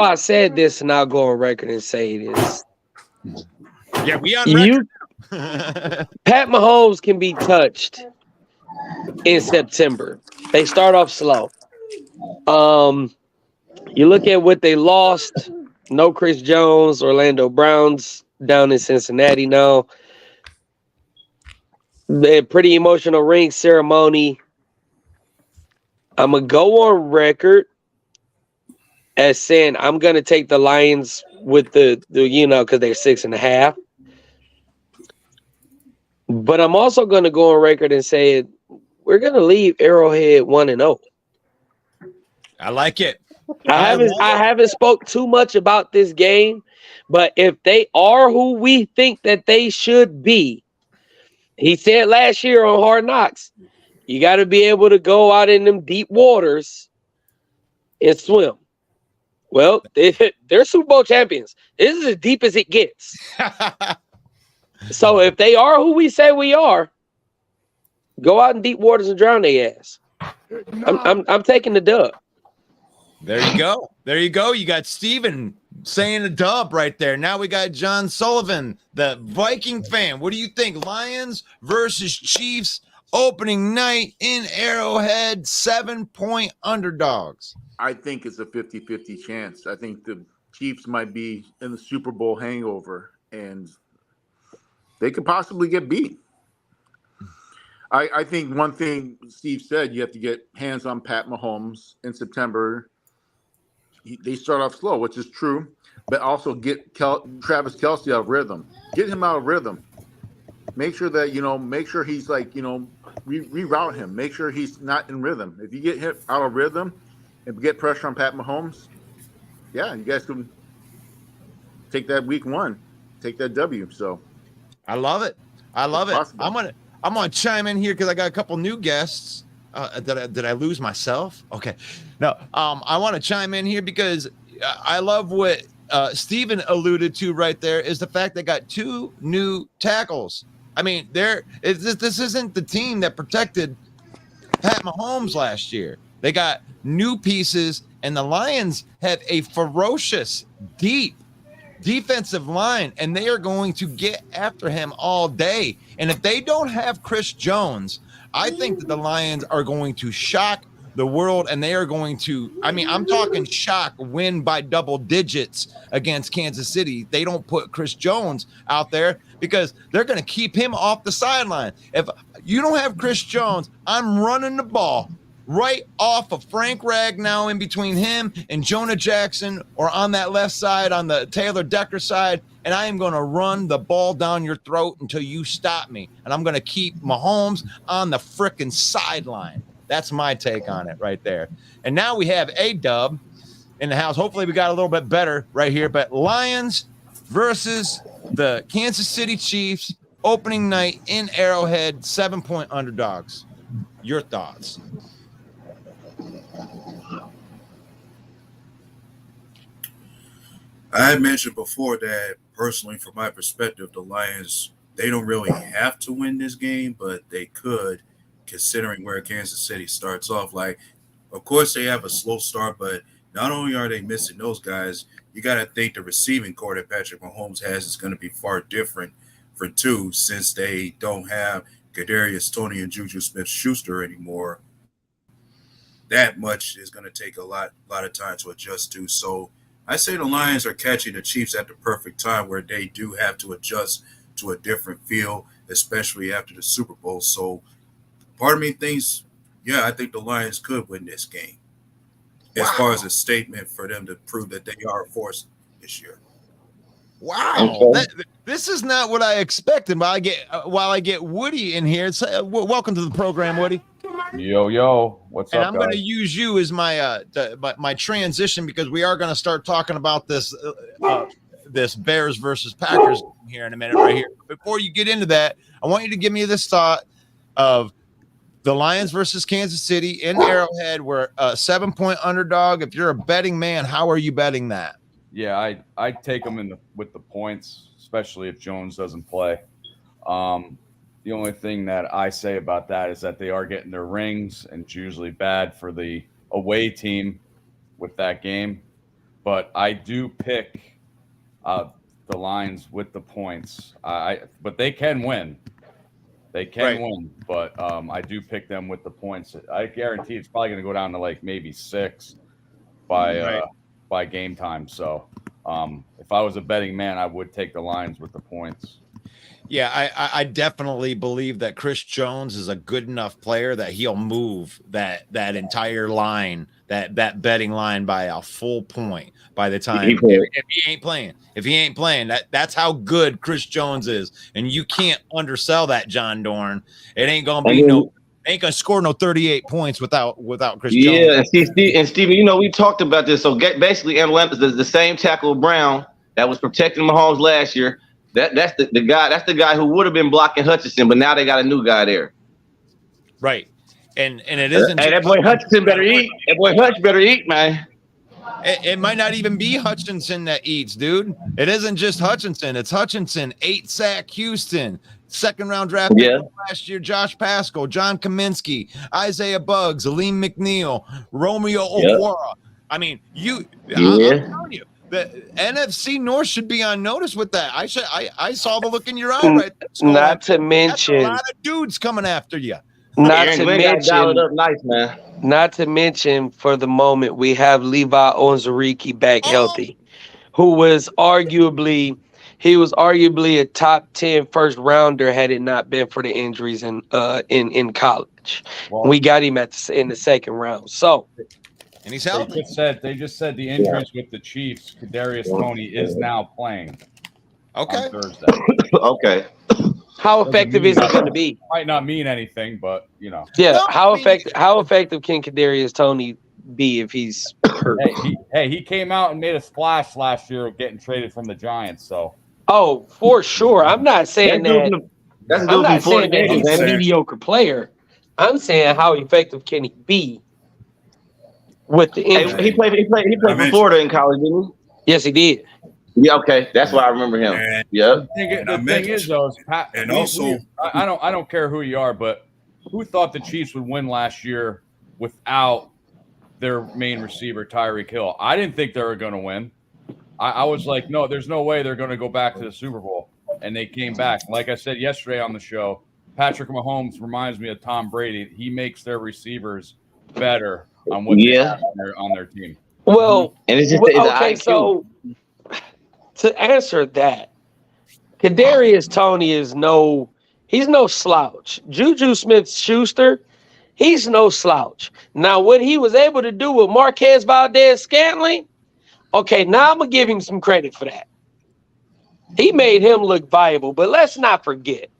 I said this, and I'll go on record and say this. Yeah, we on record. Pat Mahomes can be touched in September. They start off slow. You look at what they lost. No Chris Jones, Orlando Browns down in Cincinnati now. They're pretty emotional ring ceremony. I'm going to go on record as saying I'm going to take the Lions with the because they're 6.5. But I'm also going to go on record and say we're going to leave Arrowhead 1-0. I like it. I haven't spoke too much about this game, but if they are who we think that they should be, he said last year on Hard Knocks, you got to be able to go out in them deep waters and swim. Well, they're Super Bowl champions. This is as deep as it gets. So if they are who we say we are, go out in deep waters and drown their ass. I'm taking the dub. There you go. There you go. You got Steven saying a dub right there. Now we got John Sullivan, the Viking fan. What do you think? Lions versus Chiefs opening night in Arrowhead, 7-point underdogs. I think it's a 50-50 chance. I think the Chiefs might be in the Super Bowl hangover, and they could possibly get beat. I think one thing Steve said, you have to get hands on Pat Mahomes in September. They start off slow, which is true, but also get Travis Kelce out of rhythm. Get him out of rhythm. Make sure that, make sure he's reroute him. Make sure he's not in rhythm. If you get him out of rhythm and get pressure on Pat Mahomes, yeah, you guys can take that week 1, take that W. So I love it. I love it. Possible. I'm gonna chime in here because I got a couple new guests. Did I lose myself? Okay. No. I want to chime in here because I love what Steven alluded to right there is the fact they got 2 new tackles. I mean, this isn't the team that protected Pat Mahomes last year. They got new pieces, and the Lions have a ferocious, deep defensive line, and they are going to get after him all day. And if they don't have Chris Jones, I think that the Lions are going to shock the world, and they are going to, I mean, I'm talking shock, win by double digits against Kansas City. They don't put Chris Jones out there because they're going to keep him off the sideline. If you don't have Chris Jones, I'm running the ball right off of Frank Ragnow in between him and Jonah Jackson, or on that left side, on the Taylor Decker side, and I am going to run the ball down your throat until you stop me. And I'm going to keep Mahomes on the frickin' sideline. That's my take on it right there. And now we have a dub in the house. Hopefully we got a little bit better right here. But Lions versus the Kansas City Chiefs, opening night in Arrowhead, 7-point underdogs. Your thoughts? I had mentioned before that personally, from my perspective, the Lions, they don't really have to win this game, but they could, considering where Kansas City starts off. Like, of course, they have a slow start, but not only are they missing those guys, you got to think the receiving core that Patrick Mahomes has is going to be far different for two, since they don't have Kadarius Toney and Juju Smith-Schuster anymore. That much is going to take a lot of time to adjust to. So I say the Lions are catching the Chiefs at the perfect time, where they do have to adjust to a different feel, especially after the Super Bowl. So part of me thinks, yeah, I think the Lions could win this game. As far as a statement for them to prove that they are a force this year. Wow, this is not what I expected. While I get Woody in here, welcome to the program, Woody. Yo, what's up? And I'm going to use you as my transition, because we are going to start talking about this this Bears versus Packers here in a minute right here. Before you get into that, I want you to give me this thought of the Lions versus Kansas City in Arrowhead. We're a 7-point underdog. If you're a betting man, how are you betting that? Yeah, I take them with the points, especially if Jones doesn't play. The only thing that I say about that is that they are getting their rings, and it's usually bad for the away team with that game. But I do pick the Lions with the points. But they can win. They can win, but I do pick them with the points. I guarantee it's probably going to go down to like maybe 6 by game time. So if I was a betting man, I would take the Lions with the points. Yeah, I definitely believe that Chris Jones is a good enough player that he'll move that entire line, that betting line, by a full point by the time if he ain't playing. If he ain't playing, that's how good Chris Jones is, and you can't undersell that, John Dorn. It ain't gonna be ain't gonna score no 38 points without Chris Jones. Yeah, and Steven, we talked about this. So basically, Atlanta's the same tackle Brown that was protecting Mahomes last year. That's the guy. That's the guy who would have been blocking Hutchinson, but now they got a new guy there. Right, and it isn't. Hey, that boy Hutchinson better eat. That boy Hutch better eat, man. It might not even be Hutchinson that eats, dude. It isn't just Hutchinson. It's Hutchinson, 8-sack Houston, 2nd-round draft pick last year, Josh Pascal, John Kaminsky, Isaiah Buggs, Aleem McNeil, Romeo Okwara. I mean, I'm telling you, the NFC North should be on notice with that. I saw the look in your eye right there. So not to mention, that's a lot of dudes coming after you. Not to mention, for the moment, we have Levi Onwuzurike back healthy, who was arguably a top 10 first rounder had it not been for the injuries in college. Well, we got him in the 2nd round. So, and he's healthy. They just said the injuries with the Chiefs. Kadarius Toney is now playing. Okay. On Thursday. Okay. How effective is it going to be? Might not mean anything, but you know. Yeah. How effective can Kadarius Toney be if he's hurt? He came out and made a splash last year getting traded from the Giants. So. Oh, for sure. I'm not saying that. I'm not saying that he's a mediocre player. I'm saying how effective can he be with the injury? He played for Florida in college, didn't he? Yes, he did. Yeah, okay, that's why I remember him. Yeah. The thing is, though, I don't care who you are, but who thought the Chiefs would win last year without their main receiver, Tyreek Hill? I didn't think they were going to win. I was like, no, there's no way they're going to go back to the Super Bowl, and they came back. Like I said yesterday on the show, Patrick Mahomes reminds me of Tom Brady. He makes their receivers better on what they have on their team. Well, and it's just okay, so to answer that, Kadarius Toney is he's no slouch. Juju Smith-Schuster, he's no slouch. Now, what he was able to do with Marquez Valdez-Scantling, okay, now I'm gonna give him some credit for that. He made him look viable, but let's not forget,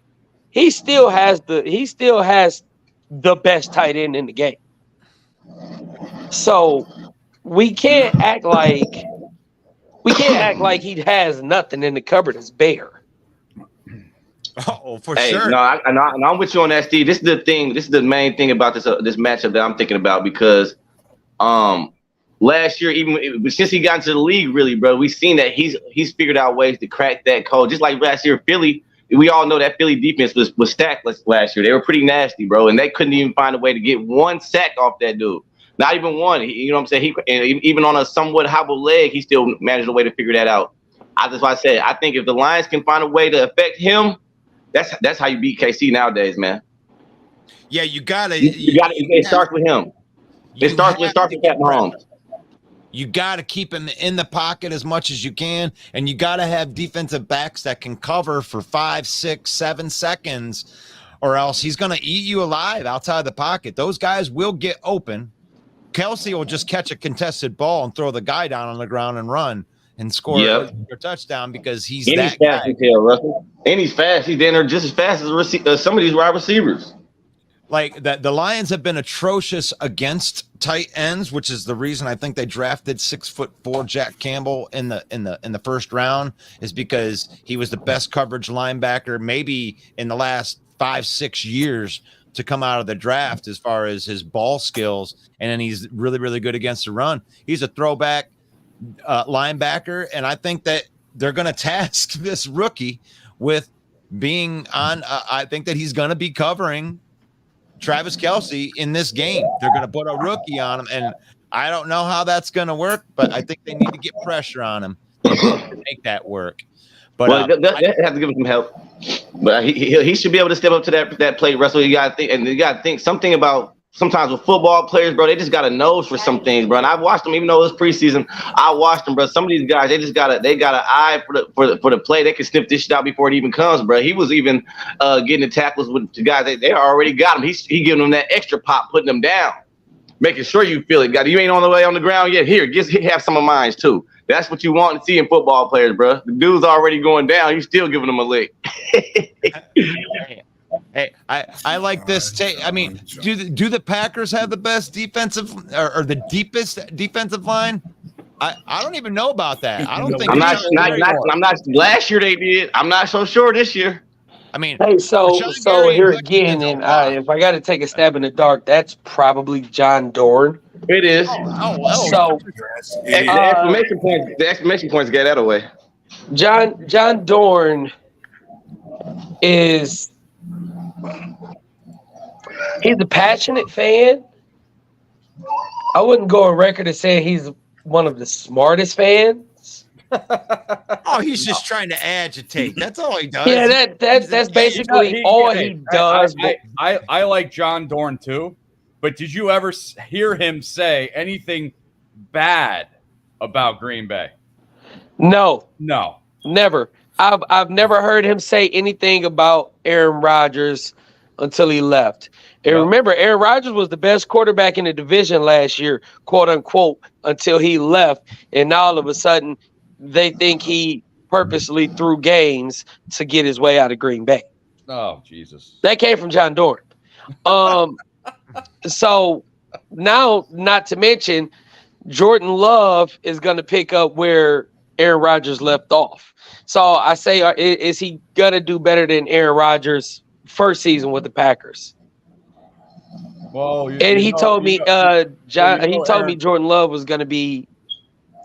he still has the best tight end in the game. So we can't act like he has nothing in the cupboard as bare. Oh, for Hey, sure. no, I'm with you on that, Steve. This is the thing. This is the main thing about this matchup that I'm thinking about because, last year, even since he got into the league, really, bro, we've seen that he's figured out ways to crack that code. Just like last year, Philly, we all know that Philly defense was stacked last year. They were pretty nasty, bro, and they couldn't even find a way to get one sack off that dude. Not even one. You know what I'm saying? Even on a somewhat hobbled leg, he still managed a way to figure that out. That's why I said I think if the Lions can find a way to affect him, that's how you beat KC nowadays, man. Yeah, you gotta. It starts with him. It starts with Pat Mahomes. You got to keep him in the pocket as much as you can, and you got to have defensive backs that can cover for 5, 6, 7 seconds, or else he's going to eat you alive outside the pocket. Those guys will get open. Kelsey will just catch a contested ball and throw the guy down on the ground and run and score a touchdown because he's that fast guy. as hell, Russell. And he's fast. He's in there just as fast as some of these wide receivers. Like the Lions have been atrocious against tight ends, which is the reason I think they drafted 6'4" Jack Campbell in the first round, is because he was the best coverage linebacker maybe in the last 5-6 years to come out of the draft as far as his ball skills, and then he's really, really good against the run. He's a throwback linebacker, and I think that they're going to task this rookie with being on. I think that he's going to be covering Travis Kelsey in this game. They're going to put a rookie on him, and I don't know how that's going to work, but I think they need to get pressure on him to make that work. But they have to give him some help. But he should be able to step up to that plate, Russell. You got to think something about sometimes with football players, bro. They just got a nose for some things, bro. And I've watched them, even though it was preseason. I watched them, bro. Some of these guys, they got an eye for the play. They can sniff this shit out before it even comes, bro. He was even getting the tackles with the guys. They already got him. He giving them that extra pop, putting them down, making sure you feel it. God, you ain't on the way on the ground yet. Here, have some of mine too. That's what you want to see in football players, bro. The dude's already going down. You still giving them a lick. Hey, I like this. I mean, do the Packers have the best defensive or the deepest defensive line? I don't even know about that. I don't think I'm not. Last year they did. I'm not so sure this year. I mean, hey, so here again, and if I got to take a stab in the dark, that's probably John Dorn. It is. So the exclamation points get that away. John Dorn he's a passionate fan. I wouldn't go on record as saying he's one of the smartest fans. Oh, he's just trying to agitate. That's all he does. Yeah, that's basically all he does. I like John Dorn too, but did you ever hear him say anything bad about Green Bay? No, never. I've never heard him say anything about Aaron Rodgers until he left. And remember, Aaron Rodgers was the best quarterback in the division last year, quote unquote, until he left. And now all of a sudden, they think he purposely threw games to get his way out of Green Bay. Oh, Jesus. That came from John Dorn. So now, not to mention, Jordan Love is going to pick up where Aaron Rodgers left off. So I say, is he going to do better than Aaron Rodgers' first season with the Packers? Well, he told me Jordan Love was going to be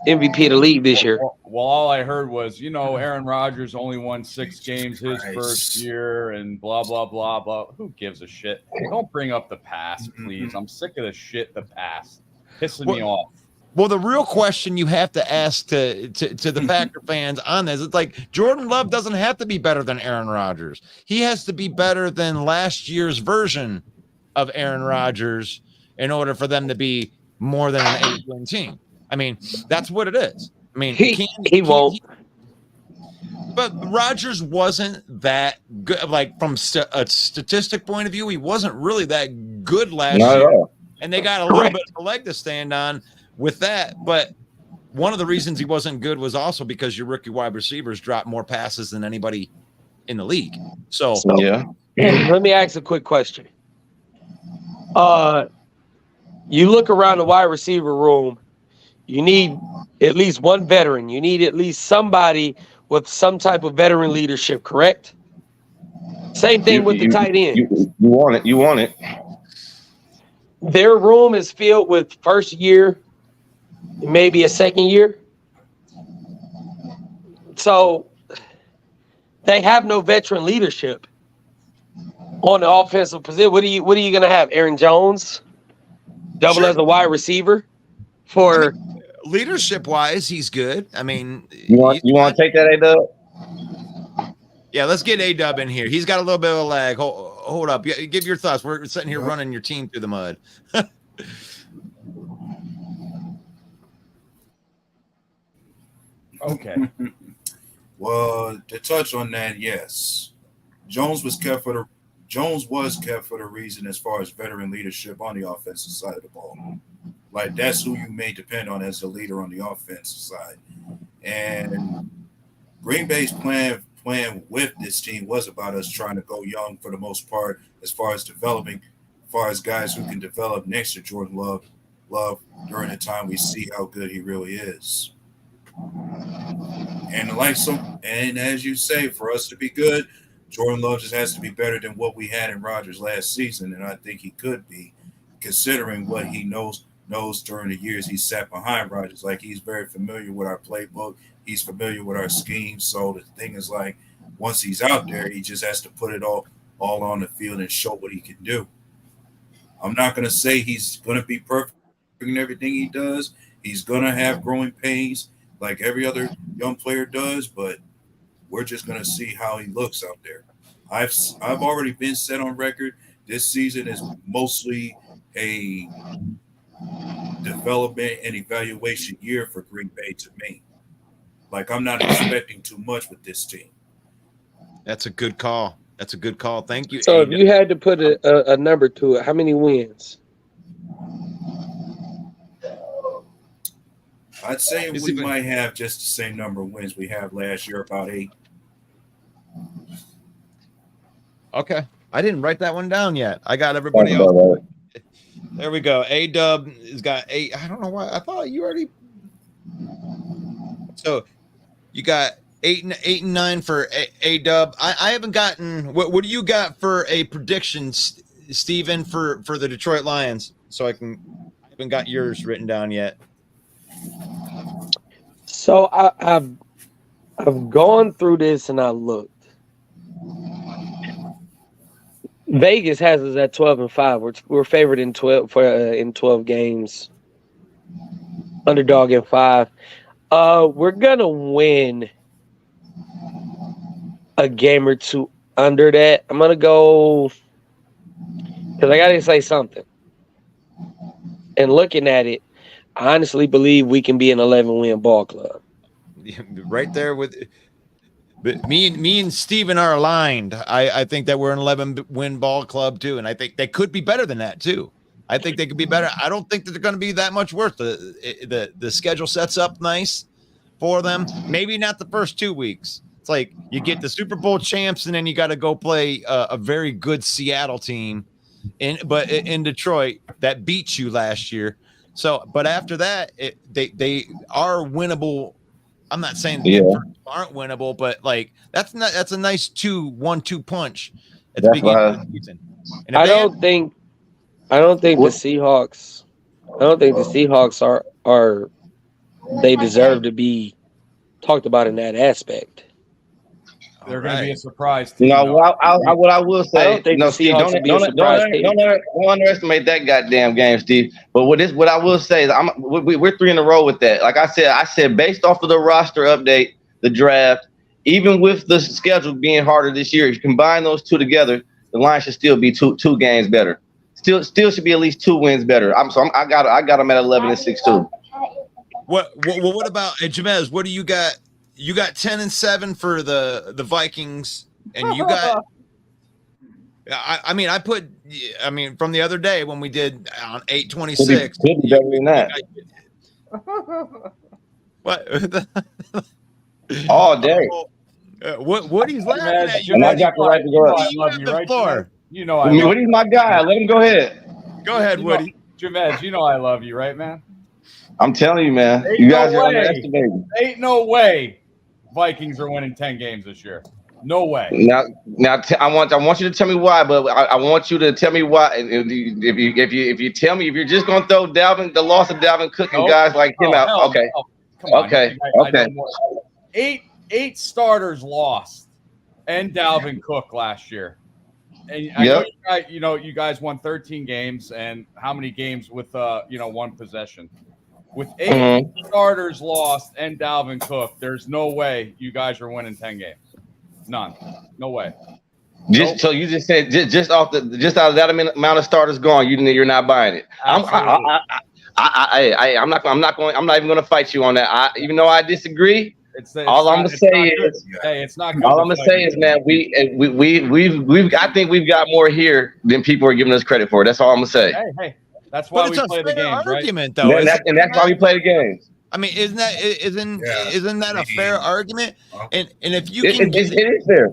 MVP of the league this year. Well, all I heard was, Aaron Rodgers only won 6 games his first year and blah, blah, blah, blah. Who gives a shit? Don't bring up the past, please. I'm sick of the shit, the past. Pissing me off. Well, the real question you have to ask to the Packer fans on this, it's like Jordan Love doesn't have to be better than Aaron Rodgers. He has to be better than last year's version of Aaron Rodgers in order for them to be more than an 8-win team. I mean, that's what it is. I mean, he won't. But Rodgers wasn't that good. Like from a statistic point of view, he wasn't really that good last year. And they got a little bit of a leg to stand on with that. But one of the reasons he wasn't good was also because your rookie wide receivers dropped more passes than anybody in the league. So yeah. Let me ask a quick question. You look around the wide receiver room, you need at least one veteran. You need at least somebody with some type of veteran leadership, correct? Same thing with the tight end. You want it. You want it. Their room is filled with first year, maybe a second year. So they have no veteran leadership on the offensive position. What are you going to have? Aaron Jones double as a wide receiver for leadership wise, he's good. I mean, you want to take that, A-Dub? Yeah, let's get A-Dub in here. He's got a little bit of a lag. Hold up. Give your thoughts. We're sitting here running your team through the mud. Okay. Well, to touch on that, yes, Jones was kept for the reason as far as veteran leadership on the offensive side of the ball. Like that's who you may depend on as the leader on the offensive side. And Green Bay's plan with this team was about us trying to go young for the most part, as far as developing, as far as guys who can develop next to Jordan Love during the time we see how good he really is. And as you say, for us to be good, Jordan Love just has to be better than what we had in Rodgers last season, and I think he could be, considering what he knows during the years he sat behind Rodgers. Like, he's very familiar with our playbook. He's familiar with our scheme. So the thing is, like, once he's out there, he just has to put it all on the field and show what he can do. I'm not going to say he's going to be perfect in everything he does. He's going to have growing pains like every other young player does, but we're just going to see how he looks out there. I've already been set on record. This season is mostly a development and evaluation year for Green Bay to me. Like, I'm not expecting too much with this team. That's a good call. Thank you. So if you had to put a number to it, how many wins? I'd say we might have just the same number of wins we have last year, about 8. Okay. I didn't write that one down yet. I got everybody else. There we go. A-Dub has got 8. I don't know why. I thought you already. So you got 8 and 9 for A-Dub. I haven't gotten. What do you got for a prediction, Steven, for the Detroit Lions? So I haven't got yours written down yet. So I've gone through this and I looked. Vegas has us at 12-5. We're favored in 12 games. Underdog in 5. We're gonna win a game or two under that. I'm gonna go because I gotta say something. And looking at it, I honestly believe we can be an 11-win ball club. Right there with. But me and Steven are aligned. I think that we're an 11-win ball club too, and I think they could be better than that too. I think they could be better. I don't think that they're going to be that much worse. The schedule sets up nice for them. Maybe not the first 2 weeks. It's like you get the Super Bowl champs, and then you got to go play a very good Seattle team, in Detroit that beat you last year. So, but after that, they are winnable. I'm not saying they aren't winnable, but like that's a nice 1-2 punch at the beginning of the season. And I don't think the Seahawks are they deserve to be talked about in that aspect. They're going to be a surprise You team. know, what I will say, I don't think the Steve, Seahawks will be a surprise team. don't underestimate that goddamn game, Steve. But what I will say is, we're 3 in a row with that. Like I said, based off of the roster update, the draft, even with the schedule being harder this year, if you combine those two together, the Lions should still be two games better. Still should be at least 2 wins better. I got them at 11-6 too. What about Jamez? What do you got? You got 10-7 for the Vikings, and you got. I mean, from the other day when we did on 8-26. Could be better than that. What? All day. Woody's laughing at you. And I got the right to go up. I love you, right? Floor. You know I love Woody's my guy. Let him go ahead. Go ahead, Woody. Jamez, you know I love you, right, man? I'm telling you, man. You guys are underestimating. Ain't no way Vikings are winning 10 games this year. No way. Now, I want you to tell me why, but I want you to tell me why. And if you tell me, if you're just gonna throw the loss of Dalvin Cook and guys like him out, okay, come on. okay. Eight starters lost, and Dalvin Cook last year. And I know you guys won 13 games, and how many games with 1 possession? With 8 starters lost and Dalvin Cook, there's no way you guys are winning 10 games. None. No way. So you just said just out of that amount of starters gone, you're not buying it. I'm not even going to fight you on that. Even though I disagree, all I'm gonna say is, it's not good. All I'm gonna say is, man, I think we've got more here than people are giving us credit for. That's all I'm gonna say. Hey, that's why we play the games, argument, right? Though, that's why we play the games. I mean, isn't that a fair argument? And if you it is fair.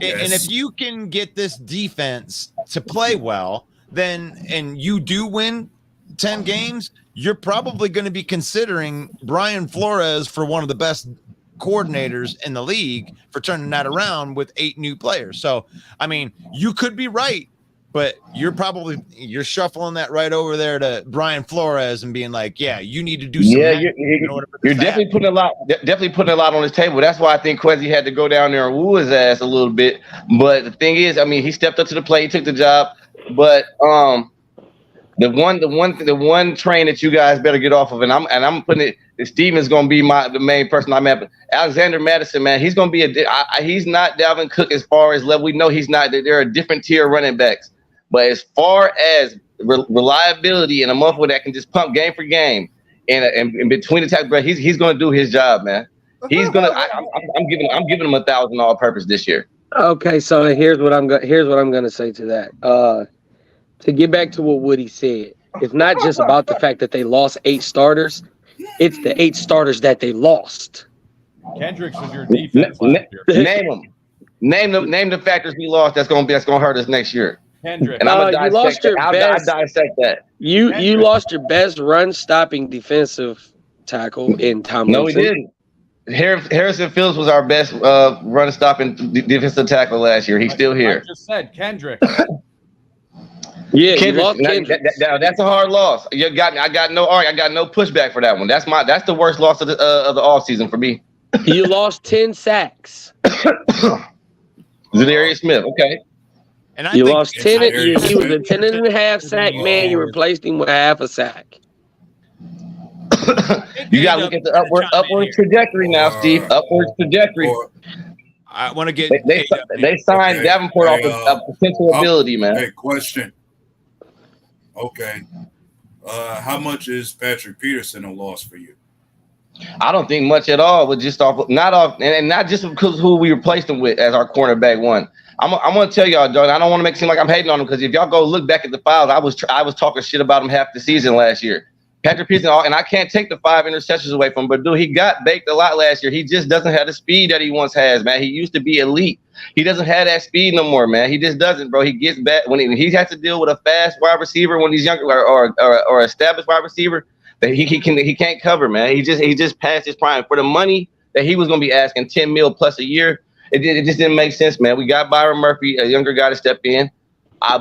And if you can get this defense to play well, and you do win 10 games, you're probably going to be considering Brian Flores for one of the best coordinators in the league for turning that around with 8 new players. So, I mean, you could be right, but you're shuffling that right over there to Brian Flores and being like, yeah, you need to do some. Yeah, you're definitely putting a lot on his table. That's why I think Kwesi had to go down there and woo his ass a little bit. But the thing is, I mean, he stepped up to the plate, he took the job. But the one train that you guys better get off of, and I'm putting it. Steven's gonna be the main person I'm at. Alexander Madison, man, he's gonna be he's not Dalvin Cook as far as level. We know he's not. There are different tier running backs, but as far as reliability and a muffler that can just pump game for game and between attacks, bro, he's gonna do his job, man. He's gonna. I'm giving him 1,000 all-purpose this year. Okay, so here's what I'm gonna say to that. To get back to what Woody said, it's not just about the fact that they lost 8 starters. It's the 8 starters that they lost. Kendricks was your defense last year. Name the factors we lost that's gonna hurt us next year. Kendrick. And I'll dissect that. You lost your best run stopping defensive tackle in Tomlinson. No, we didn't. Harrison Phillips was our best run stopping defensive tackle last year. He's still here. I just said Kendrick. Yeah, that's a hard loss. I got no pushback for that one. That's the worst loss of the offseason for me. You lost 10 sacks. Zadarius Smith, okay. And you lost 10. He was a 10.5 sack man. You replaced him with half a sack. You got to look at the upward trajectory now, Steve. Upward trajectory. I want to get. They signed Davenport off of potential ability, man. Hey, question. Okay, how much is Patrick Peterson a loss for you? I don't think much at all. But just not just because who we replaced him with as our cornerback one. I'm gonna tell y'all, John. I don't want to make it seem like I'm hating on him because if y'all go look back at the files, I was talking shit about him half the season last year. Patrick Peterson, and I can't take the 5 interceptions away from him, but dude, he got baked a lot last year. He just doesn't have the speed that he once has, man. He used to be elite. He doesn't have that speed no more, man. He just doesn't, bro. He gets back when he has to deal with a fast wide receiver when he's younger or established wide receiver that he can't cover, man. He just passed his prime for the money that he was going to be asking $10 million plus a year. It just didn't make sense, man. We got Byron Murphy, a younger guy, to step in.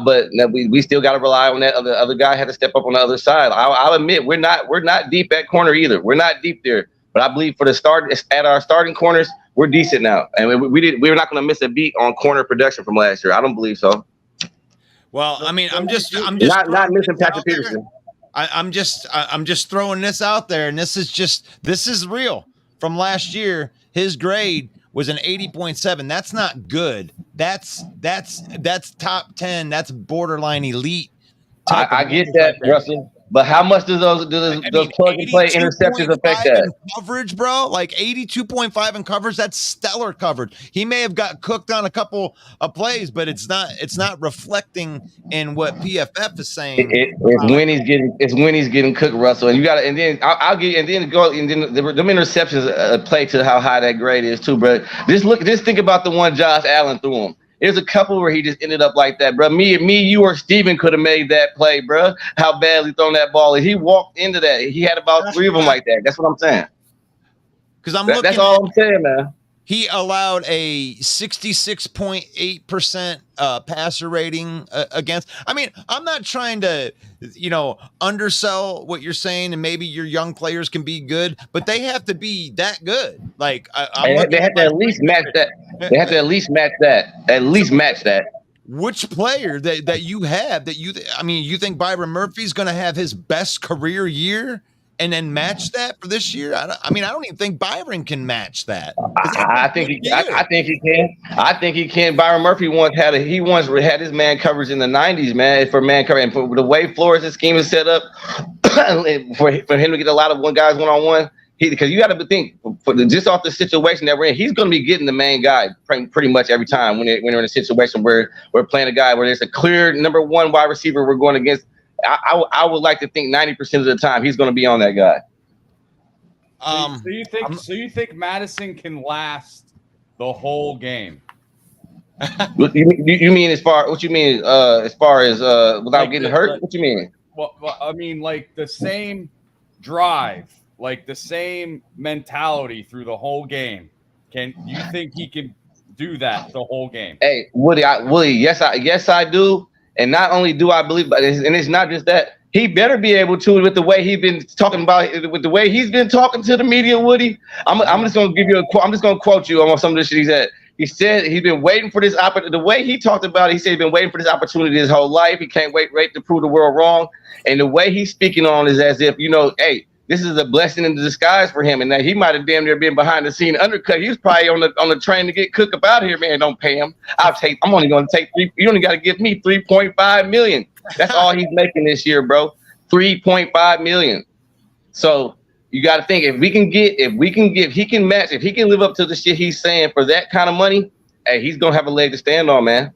But we still got to rely on that other guy had to step up on the other side. I'll admit we're not deep at corner either. We're not deep there. But I believe for the start at our starting corners, we're decent now, and we're not going to miss a beat on corner production from last year. I don't believe so. Well, I mean, I'm just not missing Patrick Peterson. I'm just throwing this out there, and this is real. From last year, his grade was an 80.7. That's not good. That's top 10. That's borderline elite. I get that, Russell. But how much do those plug and play interceptions affect that? Coverage, bro, like 82.5 in coverage. That's stellar coverage. He may have got cooked on a couple of plays, but it's not reflecting in what PFF is saying. It's when he's getting cooked, Russell. And you got to, and then the interceptions play to how high that grade is too, bro. Just think about the one Josh Allen threw him. There's a couple where he just ended up like that, bro. Me, you, or Steven could have made that play, bro. How badly thrown that ball. He walked into that. He had about 3 of them like that. That's what I'm saying. Because that's all I'm saying, man. He allowed a 66.8% passer rating against. I mean, I'm not trying to, undersell what you're saying, and maybe your young players can be good, but they have to be that good. Like they have to at least match that. They have to at least match that. At least match that. Which player that you have you think Byron Murphy's going to have his best career year? And then match that for this year? I don't even think Byron can match that. I think he can. I think he can. Byron Murphy once had his man coverage in the 90s, man, for man coverage. And for the way Flores' scheme is set up, for him to get a lot of guys one-on-one, because you got to think, just off the situation that we're in, he's going to be getting the main guy pretty much every time when they're in a situation where we're playing a guy where there's a clear number one wide receiver we're going against. I would like to think 90% of the time he's going to be on that guy. So you think Madison can last the whole game? You mean as far as without getting hurt? What you mean? Well, I mean, like the same drive, like the same mentality through the whole game. Can you think he can do that the whole game? Hey, Woody, yes, I do. And not only do I believe, but it's not just that. He better be able to, with the way he's been talking about, with the way he's been talking to the media, Woody. I'm just going to give you a quote. I'm just going to quote you on some of the shit he said. He said he's been waiting for this opportunity. The way he talked about it, he said he's been waiting for this opportunity his whole life. He can't wait to prove the world wrong. And the way he's speaking on is as if, hey, this is a blessing in disguise for him, and that he might have damn near been behind the scene undercut. He was probably on the train to get Cook up out of here, man. Don't pay him. I'm only going to take you only got to give me $3.5 million. That's all he's making this year, bro. $3.5 million. So you got to think if he can live up to the shit he's saying for that kind of money, hey, he's gonna have a leg to stand on, man.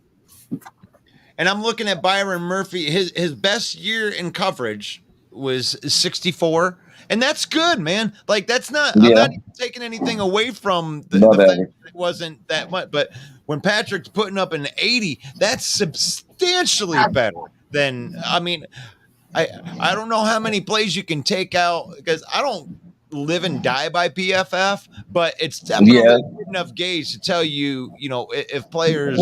And I'm looking at Byron Murphy. His best year in coverage was 64. And that's good, man. Like I'm not taking anything away from the fact that it wasn't that much. But when Patrick's putting up an 80, that's substantially better than. I mean, I don't know how many plays you can take out because I don't live and die by PFF, but it's definitely good enough gauge to tell you, if players.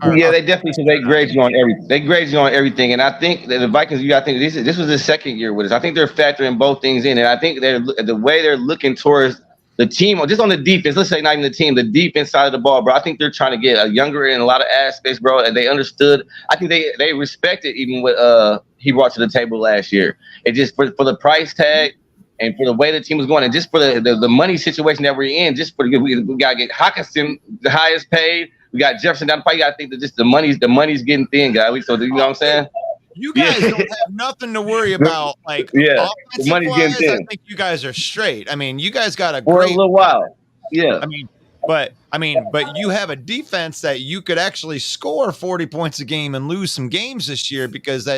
They definitely they grade you on everything. They grade you on everything, and I think that the Vikings. You got to think this was his second year with us. I think they're factoring both things in, and I think the way they're looking towards the team, or just on the defense. Let's say not even the team, the defense side of the ball, bro. I think they're trying to get a younger in a lot of aspects, bro, and they understood. I think they respected even what he brought to the table last year. It just for the price tag. And for the way the team was going, and just for the money situation that we're in, just for we gotta get Hawkinson the highest paid. We got Jefferson down the pipe. You gotta think that just the money's getting thin, guys. So you know what I'm saying? You guys don't have nothing to worry about. Like, the money's getting thin. I think you guys are straight. I mean, you guys got a for a little while. Yeah. But you have a defense that you could actually score 40 points a game and lose some games this year because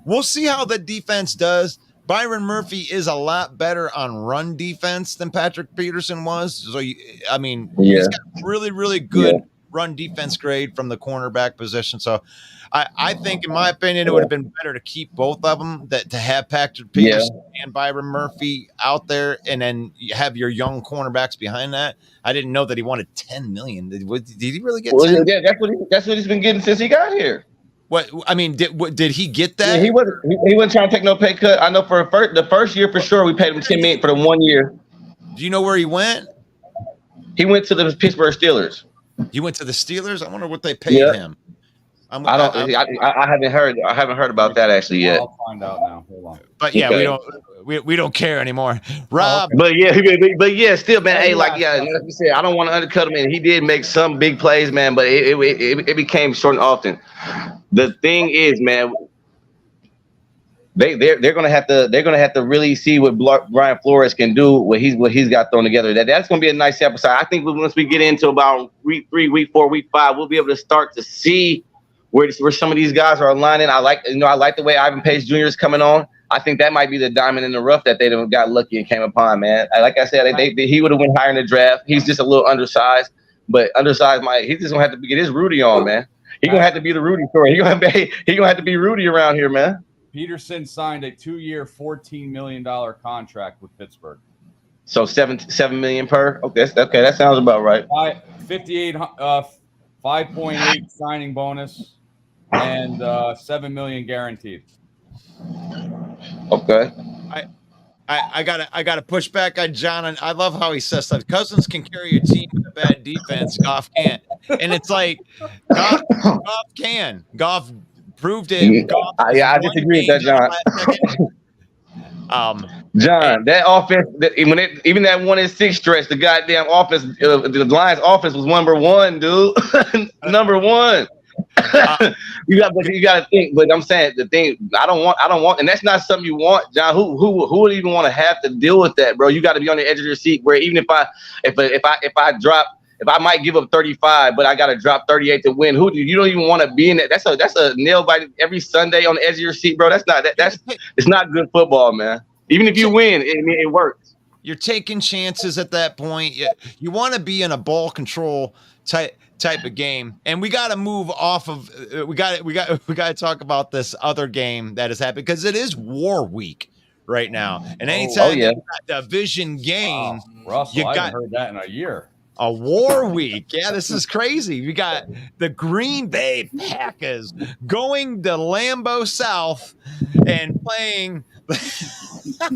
we'll see how the defense does. Byron Murphy is a lot better on run defense than Patrick Peterson was. So, he's got really, really good run defense grade from the cornerback position. So, I think, in my opinion, it would have been better to keep both of them, to have Patrick Peterson and Byron Murphy out there, and then you have your young cornerbacks behind that. I didn't know that he wanted $10 million. Did he really get 10? Yeah, that's what he's been getting since he got here. What I mean, did he get that? Yeah, he wasn't trying to take no pay cut. I know for the first year for sure we paid him $10 million for the 1 year. Do you know where he went? He went to the Pittsburgh Steelers. He went to the Steelers. I wonder what they paid him. I haven't heard. I haven't heard about that actually yet. I'll find out now. Hold on. But yeah, we don't care anymore, Rob. But yeah, still, man. Hey, like like you said, I don't want to undercut him. And he did make some big plays, man. But it became short and often. The thing is, man, they're gonna have to really see what Brian Flores can do, what he's got thrown together. That's gonna be a nice episode. I think once we get into about week 3, week 4, week 5, we'll be able to start to see where some of these guys are aligning. I like the way Ivan Pace Jr. is coming on. I think that might be the diamond in the rough that they got lucky and came upon, man. Like I said, he would have went higher in the draft. He's just a little undersized, but he's just gonna have to get his Rudy on, man. He's gonna have to be the Rudy story. He's gonna have to be Rudy around here, man. Peterson signed a 2-year, $14 million contract with Pittsburgh. So $7 million per. Okay, that sounds about right. 5.8 signing bonus and $7 million guaranteed. Okay. I gotta push back on John, and I love how he says stuff. Cousins can carry a team with a bad defense. Goff can't, and it's like Goff can. Goff proved it. Goff I disagree with that, John. John, that offense, even that 1-6 stretch, the goddamn offense, the Lions' offense was number 1, dude. Number 1. You got to think, but I'm saying the thing I don't want, and that's not something you want, John. Who would even want to have to deal with that, bro? You got to be on the edge of your seat. Where even if I might give up 35, but I got to drop 38 to win. You don't even want to be in that. That's a nail bite every Sunday on the edge of your seat, bro. It's not good football, man. Even if you win, it works. You're taking chances at that point. You want to be in a ball control type of game, and we got to move off of. We got to talk about this other game that is happening because it is War Week right now, and anytime you got division game, Russell, I haven't heard that in a year. A War Week. Yeah, this is crazy. You got the Green Bay Packers going to Lambeau South and playing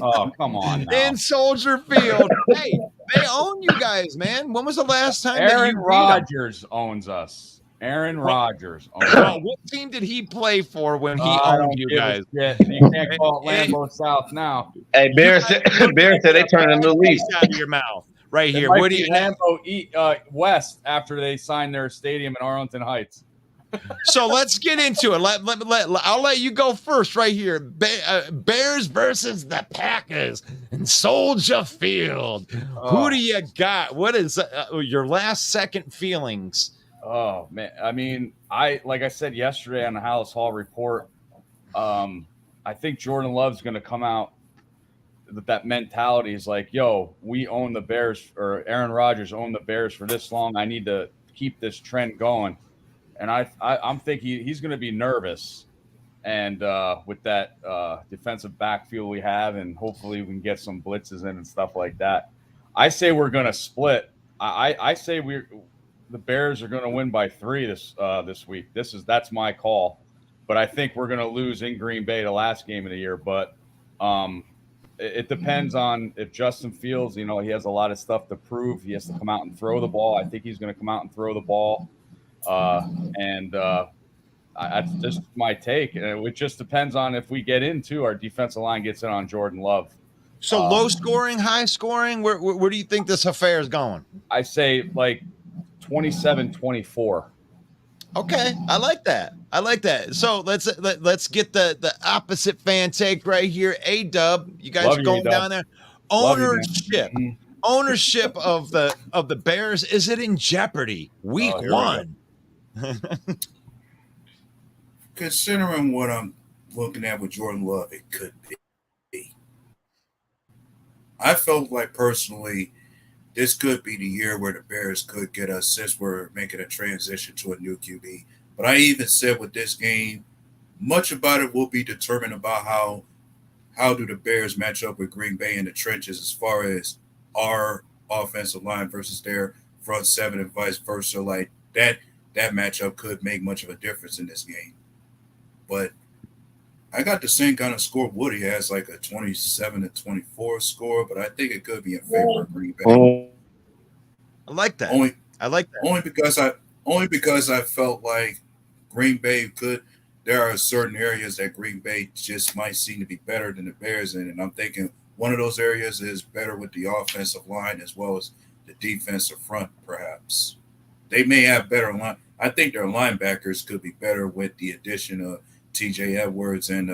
oh, come on now. in Soldier Field. Hey, they own you guys, man. When was the last time Aaron Rodgers owns us? Aaron Rodgers owns us. What team did he play for when he owned you guys? You can't call it Lambeau South now. Hey, Bear said they turned in the least out of your mouth. Right here. What do you Lambeau West after they signed their stadium in Arlington Heights? So let's get into it. I'll let you go first right here. Bears versus the Packers in Soldier Field. Who do you got? What is your last second feelings? Oh, man. I mean, like I said yesterday on the Hallis Hall report, I think Jordan Love's going to come out with that mentality is like, yo, we own the Bears, or Aaron Rodgers owned the Bears for this long. I need to keep this trend going. And I'm thinking he's going to be nervous, and with that defensive backfield we have, and hopefully we can get some blitzes in and stuff like that. I say we're going to split. I say the Bears are going to win by 3 this week. That's my call, but I think we're going to lose in Green Bay the last game of the year. But it depends on if Justin Fields, he has a lot of stuff to prove. He has to come out and throw the ball. I think he's going to come out and throw the ball. That's just my take. And it just depends on if we get into our defensive line gets in on Jordan Love. So low scoring, high scoring. Where do you think this affair is going? I say like 27-24. Okay, I like that. So let's get the opposite fan take right here. A-Dub, you guys are going down there. Ownership of the Bears, is it in jeopardy? Week 1. Considering what I'm looking at with Jordan Love, it could be. I felt like personally, this could be the year where the Bears could get us, since we're making a transition to a new QB. But I even said with this game, much about it will be determined about how do the Bears match up with Green Bay in the trenches as far as our offensive line versus their front seven and vice versa. Like that matchup could make much of a difference in this game. But I got the same kind of score Woody has, like a 27-24 score, but I think it could be in favor of Green Bay. I like that. I like that. Only because I felt like Green Bay could. There are certain areas that Green Bay just might seem to be better than the Bears in, and I'm thinking one of those areas is better with the offensive line as well as the defensive front. Perhaps they may have better line. I think their linebackers could be better with the addition of TJ Edwards and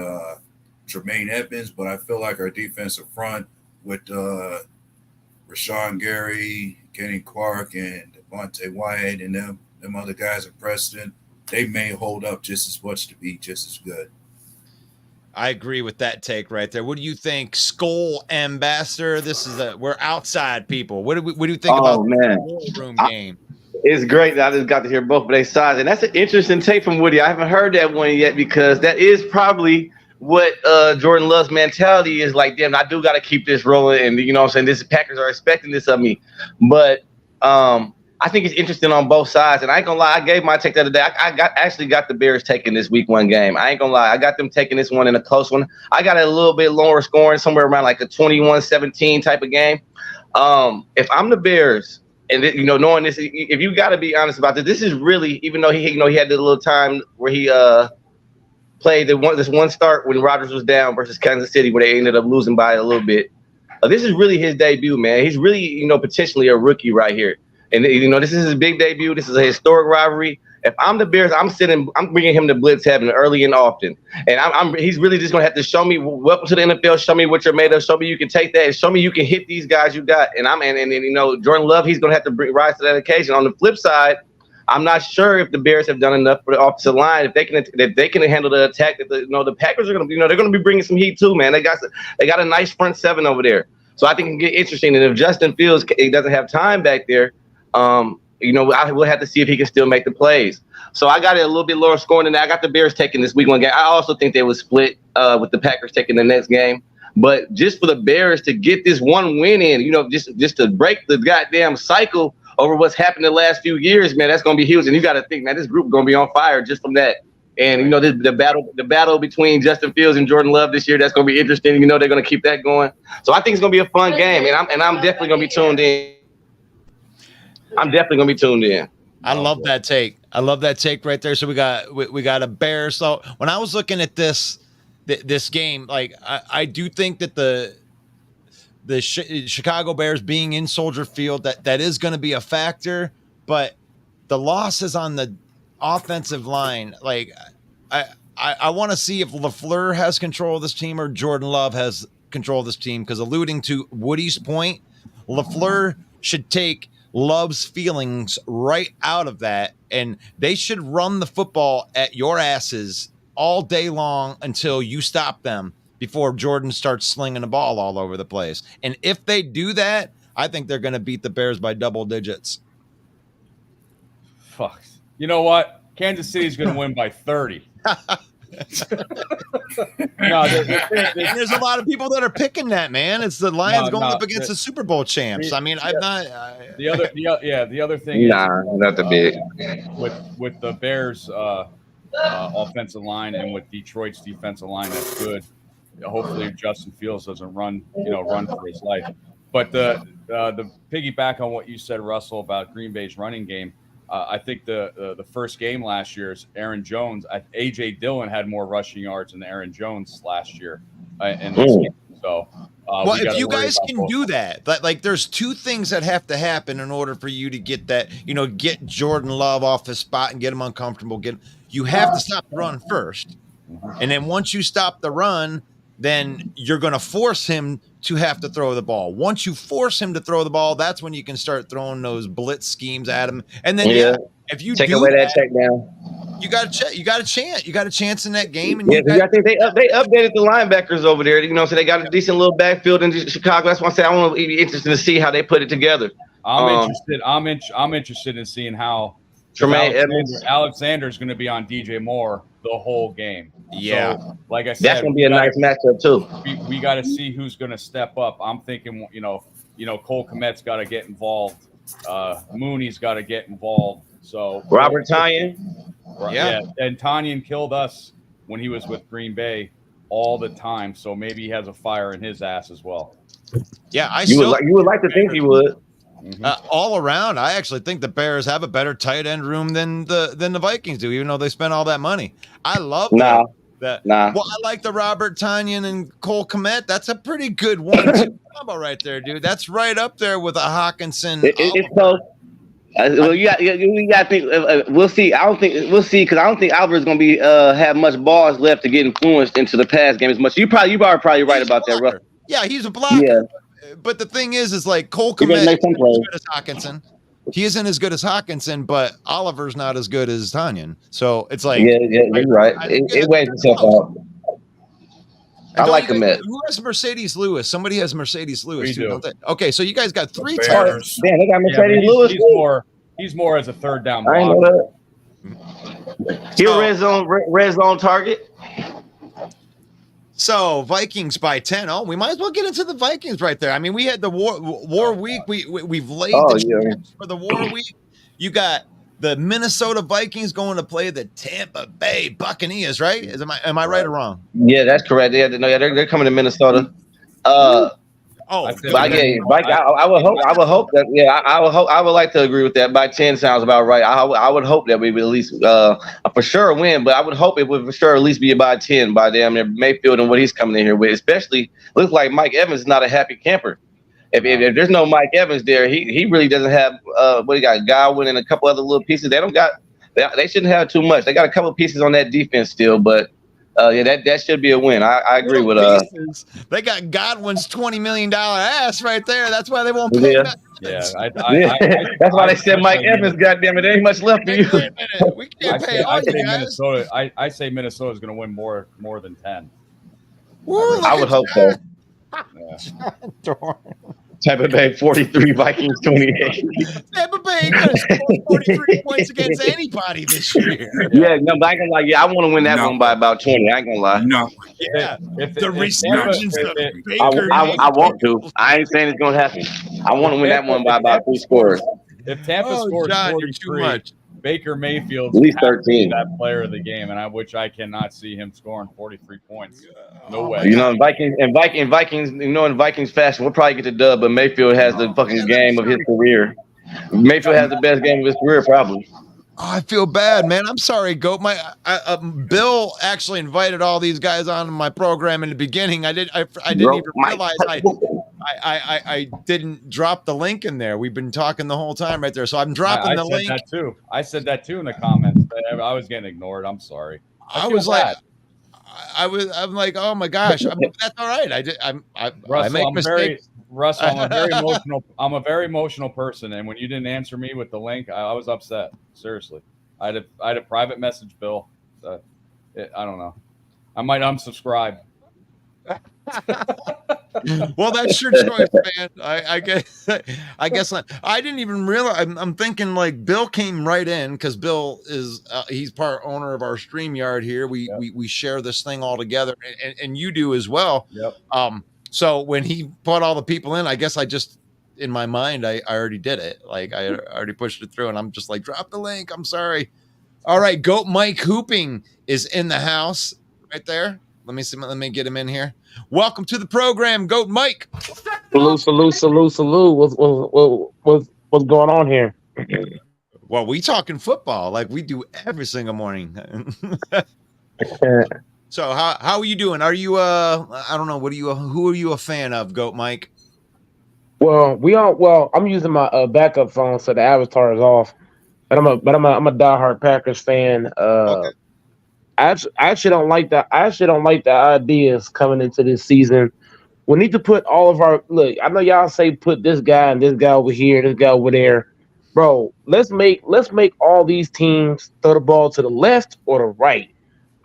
Jermaine Edmonds, but I feel like our defensive front with Rashawn Gary, Kenny Clark, and Devontae Wyatt, and them other guys in Preston, they may hold up just as much to be just as good. I agree with that take right there. What do you think, Skull Ambassador? We're outside people. What do you think about the room game? It's great that I just got to hear both of their sides, and that's an interesting take from Woody. I haven't heard that one yet because that is probably what Jordan Love's mentality is like. Damn, I do got to keep this rolling, and you know what I'm saying. This Packers are expecting this of me, but I think it's interesting on both sides. And I ain't gonna lie, I gave my take the other day. I actually got the Bears taking this week 1 game. I ain't gonna lie, I got them taking this one in a close one. I got it a little bit lower scoring, somewhere around like a 21-17 type of game. If I'm the Bears, and you know, knowing this, if you got to be honest about this is really, even though he had the little time where he played this one start when Rodgers was down versus Kansas City, where they ended up losing by a little bit. This is really his debut, man. He's really, potentially a rookie right here. And, this is his big debut. This is a historic rivalry. If I'm the Bears, I'm bringing him to blitz heaven early and often. And he's really just going to have to show me, welcome to the NFL, show me what you're made of, show me you can take that, and show me you can hit these guys you got. And Jordan Love, he's going to have to rise to that occasion. On the flip side, I'm not sure if the Bears have done enough for the offensive line. If they can handle the attack, the Packers are going to, they're going to be bringing some heat too, man. They got a nice front seven over there. So I think it can get interesting. And if Justin Fields doesn't have time back there, I will have to see if he can still make the plays. So I got it a little bit lower scoring than that. I got the Bears taking this week 1 game. I also think they would split with the Packers taking the next game. But just for the Bears to get this 1 win in, just to break the goddamn cycle over what's happened the last few years, man, that's going to be huge. And you got to think, man, this group is going to be on fire just from that. And, the battle between Justin Fields and Jordan Love this year, that's going to be interesting. They're going to keep that going. So I think it's going to be a fun game. And I'm definitely going to be tuned in. I love that take. I love that take right there. So we got a Bear. So when I was looking at this game, like I do think that the Chicago Bears being in Soldier Field, that is going to be a factor, but the losses on the offensive line, like I want to see if LaFleur has control of this team or Jordan Love has control of this team, because alluding to Woody's point, LaFleur should take Love's feelings right out of that, and they should run the football at your asses all day long until you stop them before Jordan starts slinging the ball all over the place. And if they do that, I think they're going to beat the Bears by double digits. Fuck. You know what? Kansas City's going to win by 30. No, there's a lot of people that are picking that, man. It's the Lions going up against the Super Bowl champs. I mean, the other thing is not the big with the Bears offensive line and with Detroit's defensive line, that's good. Hopefully Justin Fields doesn't run for his life. But the piggyback on what you said, Russell, about Green Bay's running game. I think the first game last year's Aaron Jones, A.J. Dillon had more rushing yards than Aaron Jones last year in this game. So, if you guys can do that, like there's 2 things that have to happen in order for you to get that, get Jordan Love off his spot and get him uncomfortable. You have to stop the run first. And then once you stop the run, then you're going to force him to have to throw the ball. Once you force him to throw the ball, that's when you can start throwing those blitz schemes at him. And then if you take away that check down, you got a chance. You got a chance in that game. And I think they updated the linebackers over there. So they got a decent little backfield in Chicago. That's why I say I want to be interested to see how they put it together. I'm interested in seeing how Alexander's going to be on DJ Moore the whole game. Yeah. So, like I said, that's going to be a nice matchup too. We got to see who's going to step up. I'm thinking, Cole Kmet's got to get involved. Mooney's got to get involved. So Robert Tonyan. Yeah. And Tonyan killed us when he was with Green Bay all the time. So maybe he has a fire in his ass as well. Yeah. You would like to think he would. All around, I actually think the Bears have a better tight end room than the Vikings do, even though they spent all that money. I love that. Well, I like the Robert Tonyan and Cole Kmet. That's a pretty good 1-2 combo right there, dude. That's right up there with a Hawkinson. It's close. Well, you got to think. We'll see. We'll see because I don't think Alvarez is going to be have much balls left to get influenced into the pass game as much. You are probably right about that, Russ. Yeah, he's a blocker. Yeah. But the thing is like Cole Kmet isn't as good as Hawkinson. He isn't as good as Hawkinson, but Oliver's not as good as Tanyan. So it's like, you're right. It weighs itself out. I like Kmet. Who has Mercedes Lewis? Somebody has Mercedes Lewis too, don't they? Okay, so you guys got 3 times. Damn, they got Mercedes Lewis. He's more as a third down I know that. He's a red zone target. So Vikings by 10. Oh, we might as well get into the Vikings right there. I mean, we had the war week. We've laid the chips for the war week. You got the Minnesota Vikings going to play the Tampa Bay Buccaneers, right? Am I right or wrong? Yeah, that's correct. They're coming to Minnesota. I would hope that. Yeah, I would like to agree with that. By 10 sounds about right. I would hope that we would at least for sure win, but I would hope it would for sure at least be by 10 by damn near Mayfield and what he's coming in here with. Especially looks like Mike Evans is not a happy camper. If there's no Mike Evans there, he really doesn't have what he got, Godwin and a couple other little pieces. They shouldn't have too much. They got a couple pieces on that defense still, but. That should be a win. I agree with They got Godwin's $20 million ass right there. That's why they won't pay him. That's why they said Mike Evans. Goddamn it, there ain't much left for you. We can't pay all you guys. Minnesota. I say Minnesota is going to win more than 10. I would hope so. Tampa Bay 43, Vikings 28. Tampa Bay ain't gonna score 43 points against anybody this year. Yeah, no, but I ain't gonna lie. Yeah, I want to win that one by about 20. I ain't gonna lie. No. Yeah, the resurgence of Baker. I want to. I ain't saying it's gonna happen. I want to win that one by about 3 scores. If Tampa scores 43, Baker Mayfield at least 13. That player of the game, and which I cannot see him scoring 43 points. No way. You know, Vikings, you know, in Vikings fashion, we'll probably get the dub, but Mayfield has the fucking game of his career. Mayfield has the best game of his career, probably. Oh, I feel bad, man. I'm sorry, Goat. Bill actually invited all these guys on my program in the beginning. I didn't even realize I didn't drop the link in there. We've been talking the whole time right there, so I'm dropping the link. I said that too in the comments. I was getting ignored. I'm sorry. I'm like, oh my gosh. That's all right. I make mistakes. Russell, I'm a very emotional person, and when you didn't answer me with the link, I was upset. Seriously, I had a private message, Bill. I don't know. I might unsubscribe. Well, that's your choice, man. I guess not. I didn't even realize. I'm thinking like Bill came right in because Bill is he's part owner of our StreamYard here. We share this thing all together, and you do as well. Yep. So when he put all the people in, I guess I just in my mind I already did it. Like I already pushed it through, and I'm just like, drop the link. I'm sorry. All right, Goat Mike Hooping is in the house right there. Let me see. Let me get him in here. Welcome to the program, Goat Mike. Salute. What's going on here? Well, we talking football like we do every single morning. So how are you doing? Are you I don't know, who are you a fan of, Goat Mike? Well, I'm using my backup phone, so the avatar is off. But I'm a diehard Packers fan. Okay. I actually don't like that. I actually don't like the ideas coming into this season. We need to put all of our look. I know y'all say put this guy and this guy over here, this guy over there, bro. Let's make all these teams throw the ball to the left or the right.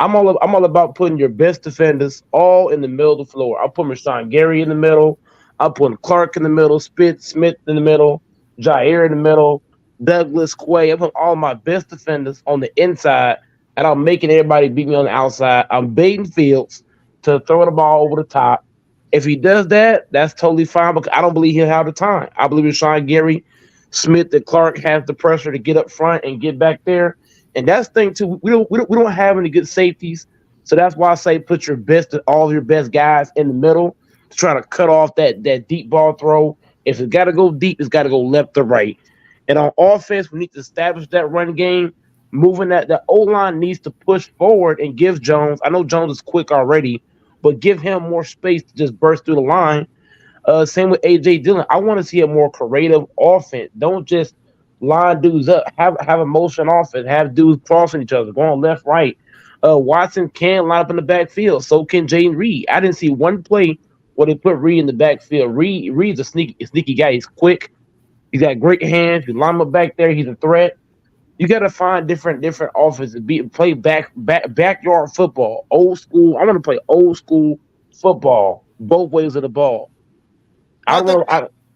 I'm all about putting your best defenders all in the middle of the floor. I'll put Rashawn Gary in the middle. I'll put Clark in the middle, Smith in the middle, Jair in the middle, Douglas, Quay. I put all my best defenders on the inside. And I'm making everybody beat me on the outside. I'm baiting Fields to throw the ball over the top. If he does that, that's totally fine, because I don't believe he'll have the time. I believe Rashawn Gary, Smith, and Clark has the pressure to get up front and get back there. And that's the thing too. We don't have any good safeties, so that's why I say put all of your best guys in the middle to try to cut off that deep ball throw If it's got to go deep, it's got to go left or right. And on offense, we need to establish that run game. Moving that, the O-line needs to push forward and give Jones. I know Jones is quick already, but give him more space to just burst through the line. Same with AJ Dillon. I want to see a more creative offense. Don't just line dudes up. Have a motion offense. Have dudes crossing each other, going left, right. Watson can line up in the backfield. So can Jaden Reed. I didn't see one play where they put Reed in the backfield. Reed's a sneaky guy. He's quick. He's got great hands. You line him up back there. He's a threat. You got to find different offenses. Play backyard football, old school. I want to play old school football, both ways of the ball. Go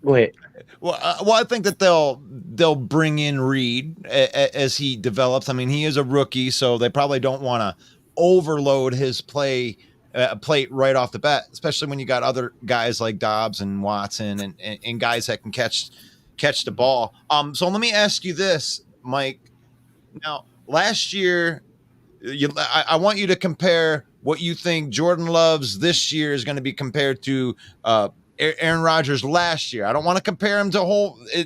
ahead. Well, I think that they'll bring in Reed as he develops. I mean, he is a rookie, so they probably don't want to overload his plate right off the bat, especially when you got other guys like Dobbs and Watson and guys that can catch the ball. So let me ask you this, Mike. Now, last year, I want you to compare what you think Jordan Love's this year is going to be compared to Aaron Rodgers last year. I don't want to compare him to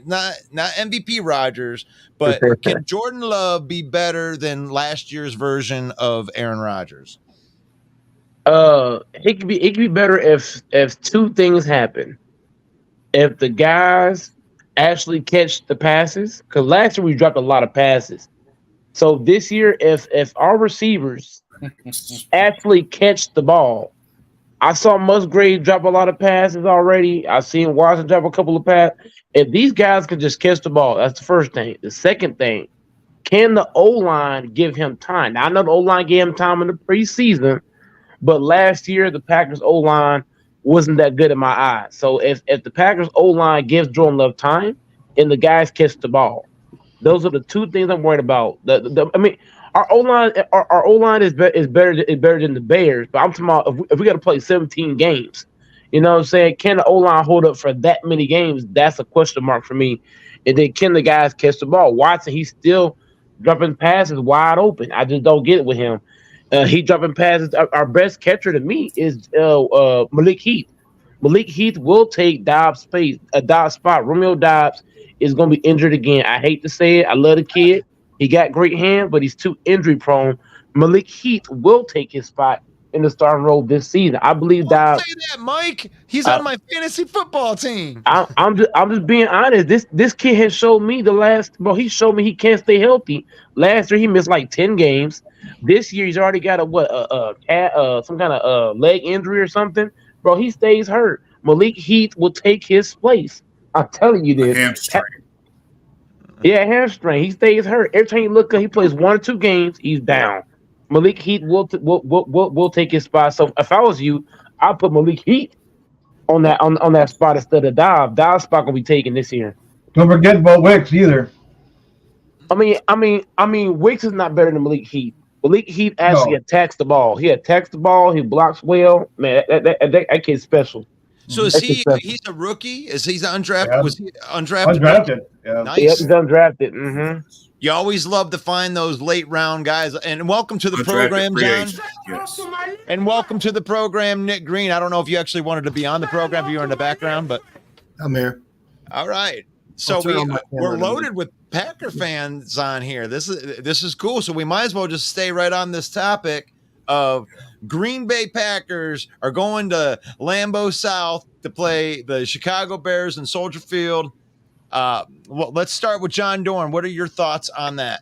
not MVP Rodgers, but can Jordan Love be better than last year's version of Aaron Rodgers? It could be better if two things happen. If the guys actually catch the passes, because last year we dropped a lot of passes. So this year, if our receivers actually catch the ball, I saw Musgrave drop a lot of passes already. I've seen Watson drop a couple of passes. If these guys can just catch the ball, that's the first thing. The second thing, can the O-line give him time? Now, I know the O-line gave him time in the preseason, but last year the Packers O-line wasn't that good in my eyes. So if the Packers O-line gives Jordan Love time and the guys catch the ball, those are the two things I'm worried about. I mean, our O-line is better than the Bears, but I'm talking about if we got to play 17 games, you know what I'm saying? Can the O-line hold up for that many games? That's a question mark for me. And then can the guys catch the ball? Watson, he's still dropping passes wide open. I just don't get it with him. He dropping passes. Our best catcher to me is Malik Heath. Malik Heath will take Dobbs' spot. Romeo Dobbs is going to be injured again. I hate to say it. I love the kid. He got great hands, but he's too injury prone. Malik Heath will take his spot in the starting role this season. I believe Dobbs. Say that, Mike. He's on my fantasy football team. I'm just being honest. This kid has showed me he showed me he can't stay healthy. Last year he missed like 10 games. This year he's already got some kind of leg injury or something. Bro, he stays hurt. Malik Heath will take his place. I'm telling you this. Hamstring. Hamstring. He stays hurt. Every time you look up, he plays 1 or 2 games, he's down. Malik Heath will take his spot. So if I was you, I'll put Malik Heath on that spot instead of Dobbs. Dobbs' spot gonna be taken this year. Don't forget about Wicks either. I mean, Wicks is not better than Malik Heath. Malik Heath actually attacks the ball. He attacks the ball. He blocks well. Man, that kid's special. So is he's a rookie? Is he undrafted? Yeah. Was he undrafted? Undrafted. Yeah. Nice. Yep, he's undrafted. Mm-hmm. You always love to find those late round guys. And welcome to the Undrafted program, free John. agent, yes. And welcome to the program, Nick Green. I don't know if you actually wanted to be on the program, if you were in the background, but I'm here. all right. So we're loaded with Packer fans on here. This is cool. So we might as well just stay right on this topic of Green Bay Packers are going to Lambeau South to play the Chicago Bears in Soldier Field. Well, let's start with John Dorn. What are your thoughts on that?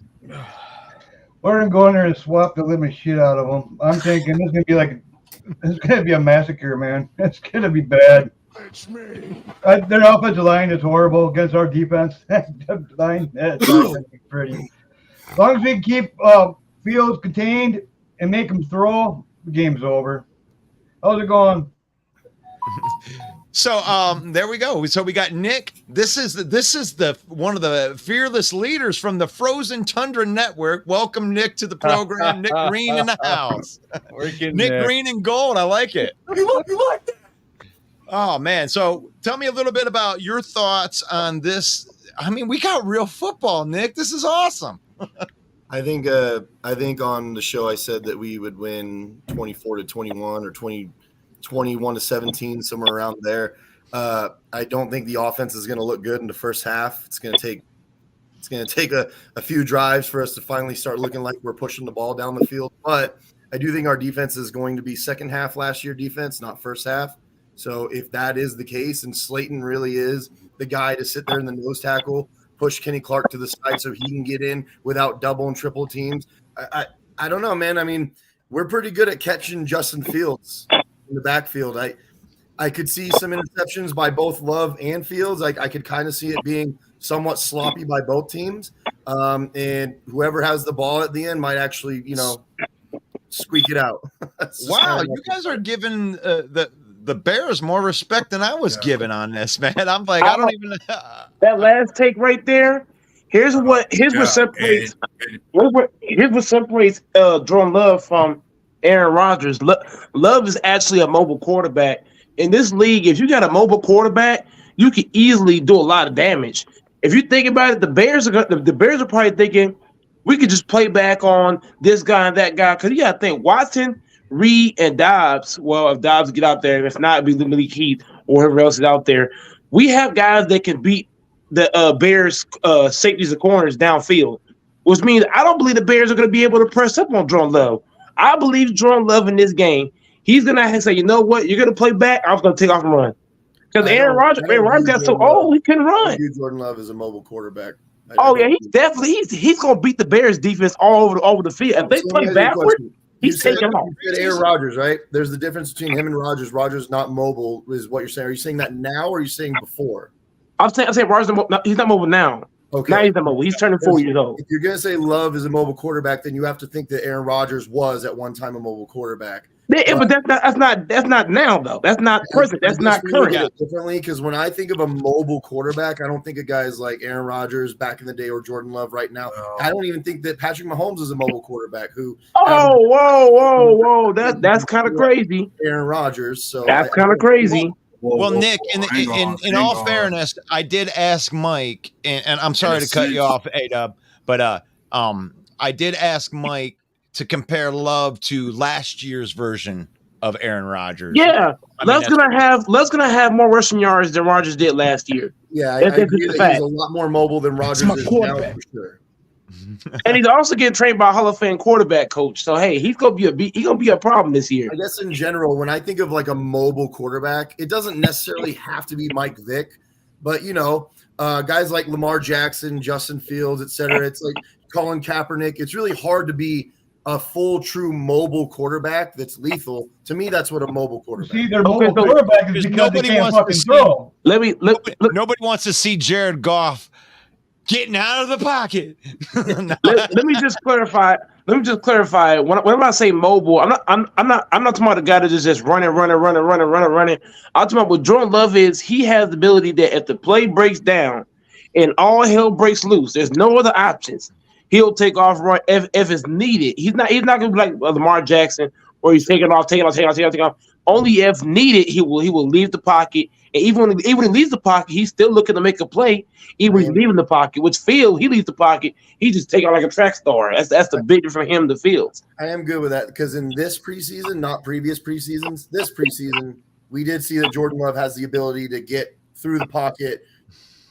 We're gonna go in there and swap the living shit out of them. I'm thinking it's gonna be a massacre, man. It's gonna be bad. It's me. Their offensive line is horrible against our defense. Line, that's not gonna be pretty. As long as we keep Fields contained and make him throw, the game's over. How's it going? So there we go. So we got Nick. This is the one of the fearless leaders from the Frozen Tundra Network. Welcome, Nick, to the program. Nick Green in the house. Nick Green and gold. I like it. You like that? Oh man. So tell me a little bit about your thoughts on this. I mean, we got real football, Nick. This is awesome. I think on the show I said that we would win 24-21 or 21-17, somewhere around there. I don't think the offense is going to look good in the first half. It's going to take a few drives for us to finally start looking like we're pushing the ball down the field. But I do think our defense is going to be second half last year defense, not first half. So if that is the case, and Slayton really is the guy to sit there in the nose tackle, push Kenny Clark to the side so he can get in without double and triple teams. I don't know, man. I mean, we're pretty good at catching Justin Fields in the backfield. I could see some interceptions by both Love and Fields. I could kind of see it being somewhat sloppy by both teams. And whoever has the ball at the end might actually, squeak it out. Wow, you guys are giving the Bears more respect than I was given on this, man. I'm like, I don't even. That last take right there. Here's what separates. Here's what separates Jordan Love from Aaron Rodgers. Love is actually a mobile quarterback. In this league, if you got a mobile quarterback, you can easily do a lot of damage. If you think about it, the Bears are probably thinking we could just play back on this guy and that guy, because you got to think Watson, Reed, and Dobbs. Well, if Dobbs get out there, if not, it'll be Malik Heath or whoever else is out there. We have guys that can beat the Bears safeties and corners downfield, which means I don't believe the Bears are going to be able to press up on Jordan Love. I believe Jordan Love in this game, he's going to say, you know what, you're going to play back, I was going to take off and run. Because Aaron Rodgers got so old, he couldn't run. Jordan Love is a mobile quarterback. He's going to beat the Bears defense all over the field. If they play backward, he's taking off. You said Aaron Rodgers, right? There's the difference between him and Rodgers. Rodgers not mobile is what you're saying. Are you saying that now or are you saying before? I'm saying Rodgers, he's not mobile now. Okay. Now he's not mobile. He's turning 4 years old. If you're going to say Love is a mobile quarterback, then you have to think that Aaron Rodgers was at one time a mobile quarterback. But that's not now though. That's not present. That's not current. Differently, because when I think of a mobile quarterback, I don't think of guys like Aaron Rodgers back in the day or Jordan Love right now. I don't even think that Patrick Mahomes is a mobile quarterback. Whoa! That's kind of crazy. Aaron Rodgers. So that's kind of crazy. Well, Nick, in all fairness, I did ask Mike, and I'm sorry to cut you off, A-Dub, but I did ask Mike to compare Love to last year's version of Aaron Rodgers. Yeah, Love's gonna have more rushing yards than Rodgers did last year. Yeah, I agree that he's a lot more mobile than Rodgers is now for sure. And he's also getting trained by a Hall of Fame quarterback coach. So hey, he's gonna be a problem this year. I guess in general, when I think of like a mobile quarterback, it doesn't necessarily have to be Mike Vick, but guys like Lamar Jackson, Justin Fields, etc. It's like Colin Kaepernick. It's really hard to be a full, true mobile quarterback that's lethal. To me, that's what a mobile quarterback. See, they're mobile quarterback is because they can't fucking throw. Nobody wants to see Jared Goff getting out of the pocket. let me just clarify. When I say mobile, I'm not talking about the guy that is just running. I'm talking about what Jordan Love is. He has the ability that if the play breaks down and all hell breaks loose, there's no other options. He'll take off run if it's needed. He's not gonna be like Lamar Jackson where he's taking off. Only if needed, he will leave the pocket. And even when he leaves the pocket, he's still looking to make a play. Even when he's leaving the pocket, which Field, he leaves the pocket, he just take out like a track star. That's the big difference for him to Fields. I am good with that because in this preseason, not previous preseasons, this preseason, we did see that Jordan Love has the ability to get through the pocket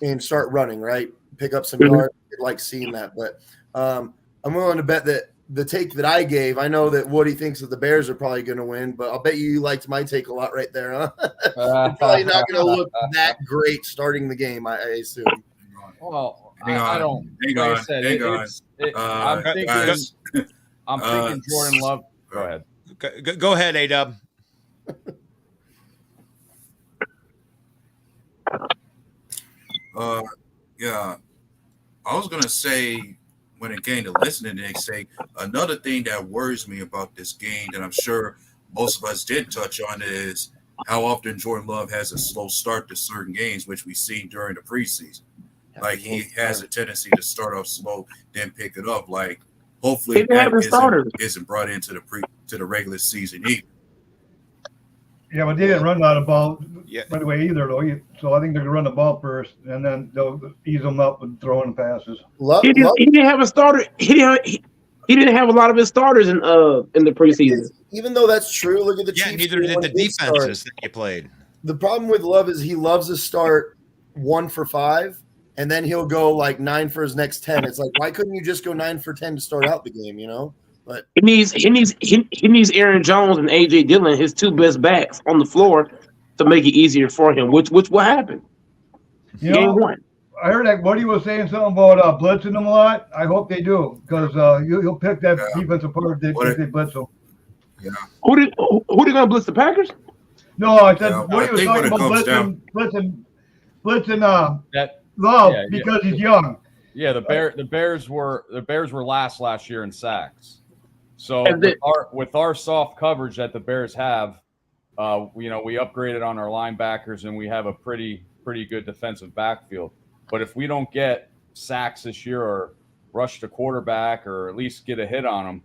and start running, right? Pick up some yards. I like seeing that, but I'm willing to bet that the take that I gave, I know that Woody thinks that the Bears are probably going to win, but I'll bet you liked my take a lot right there, huh? They're probably not going to look that great starting the game, I assume. Well, I don't. I'm thinking Jordan Love. Go ahead. Go ahead, A-Dub. Yeah, I was gonna say when it came to listening to Nick say another thing that worries me about this game that I'm sure most of us did touch on is how often Jordan Love has a slow start to certain games, which we've seen during the preseason. Like he has a tendency to start off slow, then pick it up. Like hopefully that isn't brought into the regular season either. Yeah, but they didn't run out of ball by the way either, though. So I think they're gonna run the ball first, and then they'll ease them up with throwing passes. He didn't have a starter. He didn't have a lot of his starters in the preseason. Even though that's true, look at the Chiefs. Neither did the defenses that you played. The problem with Love is he loves to start 1 for 5, and then he'll go like 9 for his next 10. It's like, why couldn't you just go 9 for 10 to start out the game? But he needs Aaron Jones and AJ Dillon, his two best backs, on the floor to make it easier for him. Which will happen. Game 1. I heard that Woody was saying something about blitzing them a lot. I hope they do, because you'll pick that defense apart if they blitz them. Yeah. Who they gonna blitz, the Packers? No, I said Woody was talking about blitzing Love because he's young. Yeah, the Bears were last year in sacks. So with our soft coverage that the Bears have, we upgraded on our linebackers and we have a pretty good defensive backfield. But if we don't get sacks this year or rush the quarterback or at least get a hit on them,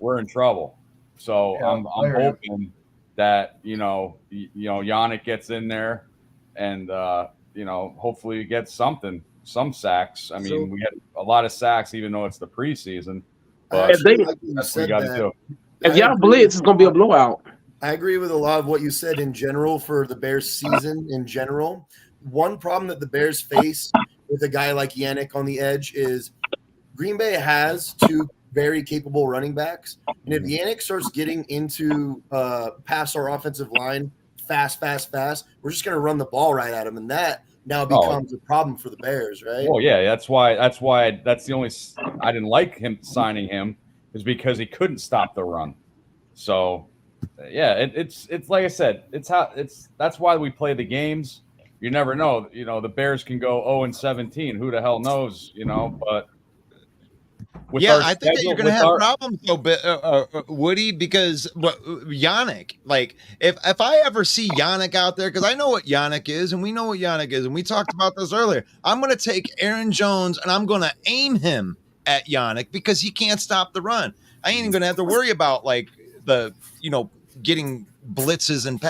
we're in trouble. So I'm hoping that Yannick gets in there and hopefully he gets some sacks. I mean, we had a lot of sacks even though it's the preseason. But that's what we got to do. If y'all blitz, it's gonna be a blowout. I agree with a lot of what you said in general for the Bears season in general. One problem that the Bears face with a guy like Yannick on the edge is Green Bay has 2 very capable running backs. And if Yannick starts getting into past our offensive line fast, we're just going to run the ball right at him. And that now becomes a problem for the Bears, right? Well, yeah, that's the only I didn't like him signing him is because he couldn't stop the run. So, yeah, it's like I said, that's why we play the games. You never know. The Bears can go 0-17. Who the hell knows? But I think that you're going to have problems, though, Woody, because Yannick, like if I ever see Yannick out there, because I know what Yannick is, and we know what Yannick is, and we talked about this earlier. I'm going to take Aaron Jones and I'm going to aim him at Yannick because he can't stop the run. I ain't even going to have to worry about getting blitzes and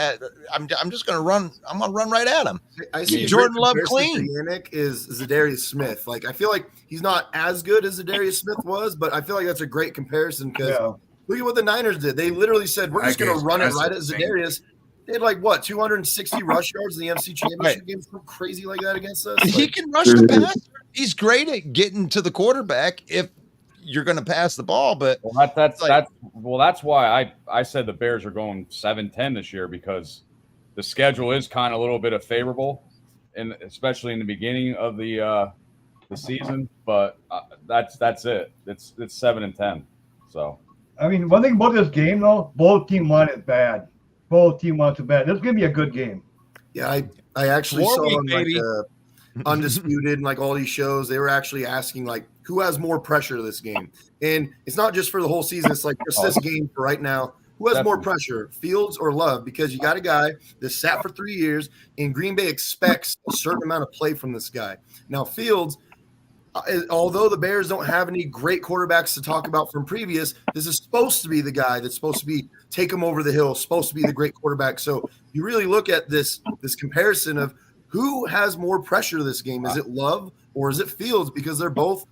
I'm just going to run. I'm going to run right at him. I see Jordan Love clean. Yannick is Zadarius Smith. Like, I feel like he's not as good as Zadarius Smith was, but I feel like that's a great comparison because look at what the Niners did. They literally said, we're just going to run it right at Zadarius. They had 260 rush yards in the NFC Championship game, something crazy like that against us. He can rush the passer. He's great at getting to the quarterback if you're going to pass the ball, but that's why I said the Bears are going 7-10 this year because the schedule is kind of a little bit of favorable, and especially in the beginning of the season. But that's it. It's 7-10. So I mean, one thing about this game though, both team want it bad. Both team wants it bad. This is gonna be a good game. Yeah, I actually saw on Undisputed and all these shows, they were actually asking who has more pressure this game, and it's not just for the whole season. It's just this game for right now. Who has more pressure, Fields or Love? Because you got a guy that sat for 3 years, and Green Bay expects a certain amount of play from this guy. Now Fields, although the Bears don't have any great quarterbacks to talk about from previous, this is supposed to be the guy that's supposed to be take him over the hill, supposed to be the great quarterback. So you really look at this comparison of who has more pressure this game. Is it Love or is it Fields? Because they're both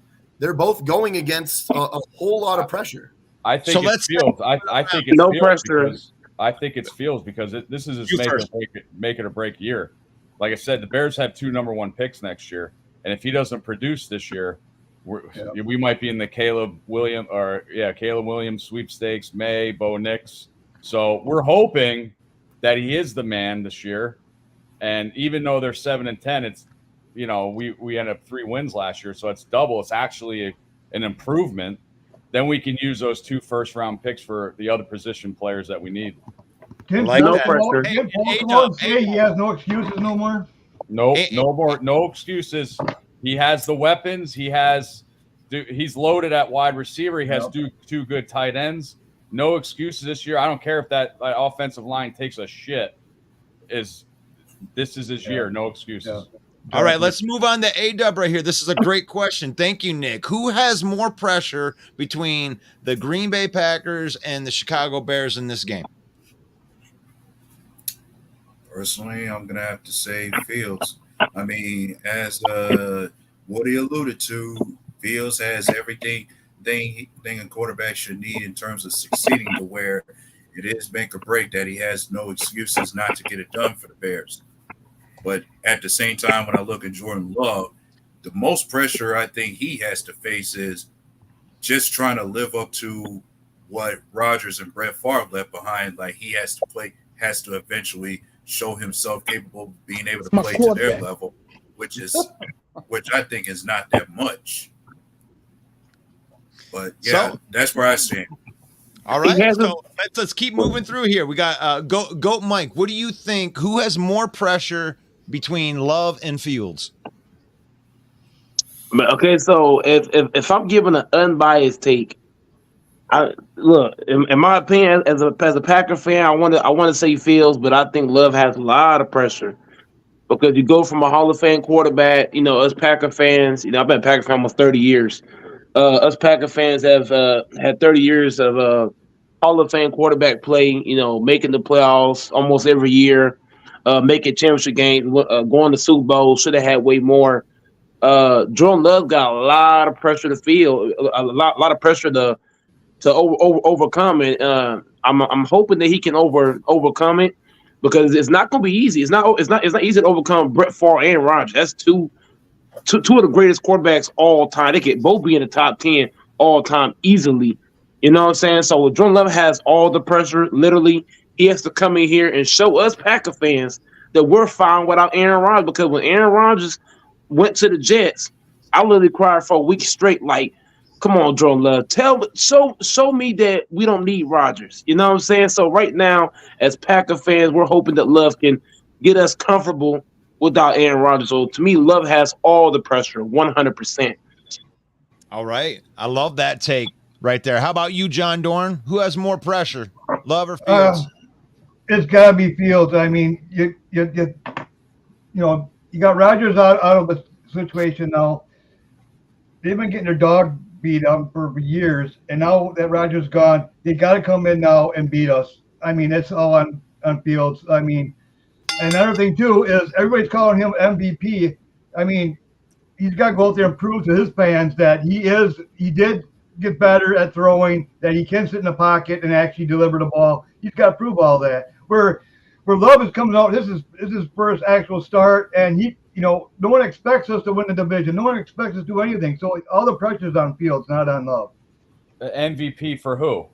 going against a whole lot of pressure. I think it's Fields. I think it's no Fields pressure. I think it's Fields because this is his make it or break year. Like I said, the Bears have 2 number 1 picks next year, and if he doesn't produce this year, we might be in the Caleb Williams sweepstakes, Bo Nix. So we're hoping that he is the man this year. And even though they're 7-10, it's we ended up 3 wins last year, so it's double. It's actually an improvement. Then we can use those 2 first-round picks for the other position players that we need. No pressure. Say he has no excuses no more. No excuses. He has the weapons. He's loaded at wide receiver. He has 2 good tight ends. No excuses this year. I don't care if that offensive line takes a shit. This is his year. No excuses. Yeah. All right, let's move on to A-Dub right here. This is a great question. Thank you, Nick. Who has more pressure between the Green Bay Packers and the Chicago Bears in this game? Personally, I'm going to have to say Fields. I mean, as Woody alluded to, Fields has everything a quarterback should need in terms of succeeding, to where it is make or break that he has no excuses not to get it done for the Bears. But at the same time, when I look at Jordan Love, the most pressure I think he has to face is just trying to live up to what Rodgers and Brett Favre left behind. Like he has to eventually show himself capable of being able to play to their level, which I think is not that much. But yeah, that's where I stand. All right, so let's keep moving through here. We got Goat Mike. What do you think? Who has more pressure between Love and Fields? Okay, so if I'm giving an unbiased take, in my opinion, as a Packer fan, I want to say Fields, but I think Love has a lot of pressure because you go from a Hall of Fame quarterback. You know, us Packer fans. You know, I've been a Packer fan almost 30 years. Us Packer fans have had 30 years of Hall of Fame quarterback play. You know, making the playoffs almost every year, making championship games, going to Super Bowl. Should have had way more. Jordan Love got a lot of pressure to feel, a lot of pressure to overcome it. I'm hoping that he can overcome it because it's not going to be easy. It's not easy to overcome Brett Favre and Rodgers. That's two of the greatest quarterbacks all time. They could both be in the top 10 all time easily. You know what I'm saying? So Jordan Love has all the pressure. Literally, he has to come in here and show us Packer fans that we're fine without Aaron Rodgers. Because when Aaron Rodgers went to the Jets, I literally cried for a week straight. Like, come on, Jordan Love, show me that we don't need Rodgers. You know what I'm saying? So right now, as Packer fans, we're hoping that Love can get us comfortable without Aaron Rodgers. So to me, Love has all the pressure, 100%. All right, I love that take right there. How about you, John Dorn? Who has more pressure, Love or Fields? It's got to be Fields. I mean, you know, you got Rodgers out of the situation now. They've been getting their dog beat up for years, and now that Rodgers gone, they got to come in now and beat us. I mean, it's all on Fields. I mean, and another thing too is everybody's calling him MVP. I mean, he's got to go out there and prove to his fans that he did get better at throwing, that he can sit in the pocket and actually deliver the ball. He's got to prove all that. Where Love is coming out, this is his first actual start, and he, you know, no one expects us to win the division. No one expects us to do anything. So all the pressure's on Fields, not on Love. MVP for who?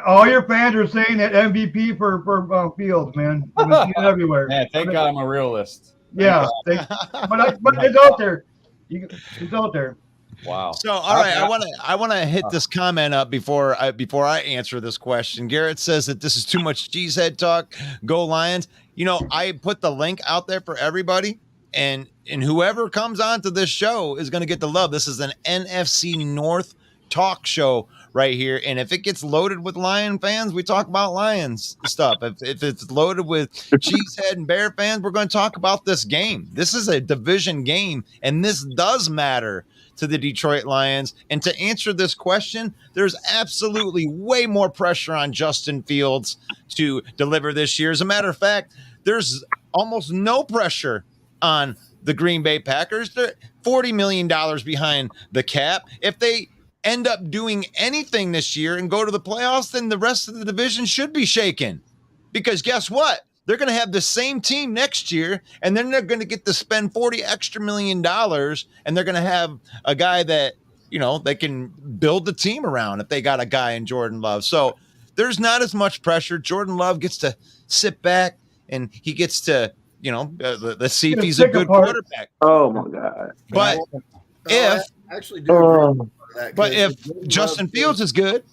All your fans are saying that MVP for Fields, man. I've been seeing it everywhere. Man, thank God I'm a realist. Yeah, but it's out there. It's out there. Wow. So, all right, I want to hit this comment up before I answer this question. Garrett says that this is too much cheesehead talk. Go Lions. You know, I put the link out there for everybody, and whoever comes onto this show is going to get the love. This is an NFC North talk show right here, and if it gets loaded with Lion fans, we talk about Lions stuff. If it's loaded with cheesehead and Bear fans, we're going to talk about this game. This is a division game, and this does matter to the Detroit Lions. And to answer this question, there's absolutely way more pressure on Justin Fields to deliver this year. As a matter of fact, there's almost no pressure on the Green Bay Packers. They're $40 million behind the cap. If they end up doing anything this year and go to the playoffs, then the rest of the division should be shaken. Because guess what? They're going to have the same team next year, and then they're going to get to spend $40 million extra, and they're going to have a guy that, you know, they can build the team around if they got a guy in Jordan Love. So there's not as much pressure. Jordan Love gets to sit back, and he gets to, you know, let's see if he's a good quarterback. Oh, my God. But I actually do agree with that, but if Jordan Justin Love Fields is good,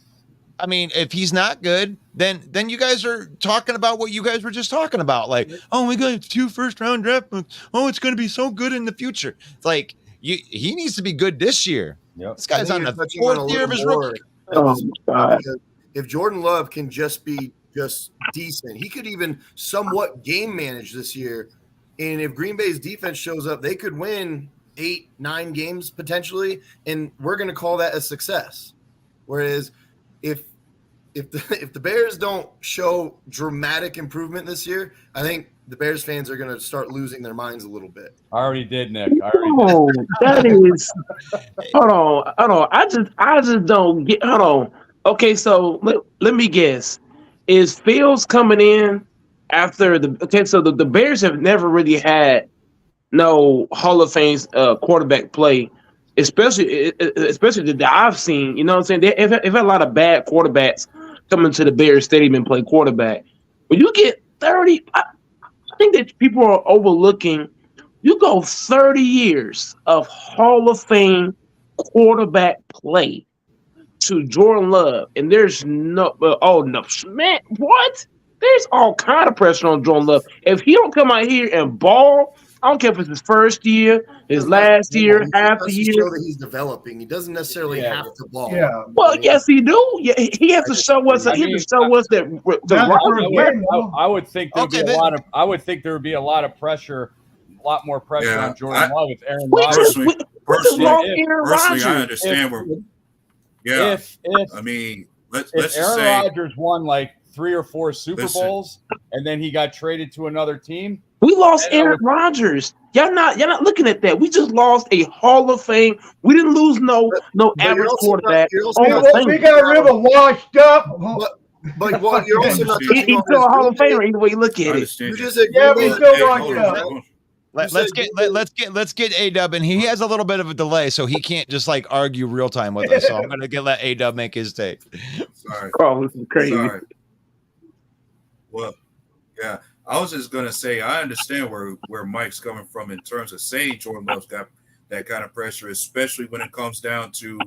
I mean, if he's not good, then you guys are talking about what you guys were just talking about. Like, oh, we got 2 first-round draft picks. Oh, it's going to be so good in the future. It's like, he needs to be good this year. Yep. This guy's on the 4th year of his rookie. Oh, my God. If Jordan Love can just be decent, he could even somewhat game manage this year. And if Green Bay's defense shows up, they could win 8-9 games potentially, and we're going to call that a success. Whereas if the Bears don't show dramatic improvement this year, I think the Bears fans are going to start losing their minds a little bit. I already did, Nick. Oh, that is. Hold on. I just don't get. Hold on. Okay, so let me guess. is Fields coming in after the Bears have never really had no Hall of Fame quarterback play, especially that I've seen. You know what I'm saying? They've had a lot of bad quarterbacks coming to the Bears Stadium and play quarterback. When you get 30, I think that people are overlooking. You go 30 years of Hall of Fame quarterback play to Jordan Love, and there's no man, what? There's all kind of pressure on Jordan Love. If he don't come out here and ball, I don't care if it's his first year, his last year, half the year. Show that he's developing. He doesn't necessarily have to ball. Yeah. Well, yes, he do. Yeah, he has to show us. He has to show us that. I would think there'd be a lot of. I would think there would be a lot of pressure, a lot more pressure on Jordan Love with Aaron Rodgers. Personally, I understand where. Yeah, if I mean, let's if just Aaron say Rodgers won like 3 or 4 Super Bowls and then he got traded to another team. We lost Aaron Rodgers. Y'all not looking at that. We just lost a Hall of Fame. We didn't lose no average quarterback. We got rid of washed up. But what you're also not he's still a Hall of Famer either way you look at it. Yeah, we still washed up. Let's get A-Dub, and he has a little bit of a delay, so he can't just like argue real time with us. So I'm gonna let A-Dub make his take. Sorry. Oh, this is crazy. Sorry. Well, yeah, I was just gonna say I understand where Mike's coming from in terms of saying Jordan Love's got that kind of pressure, especially when it comes down to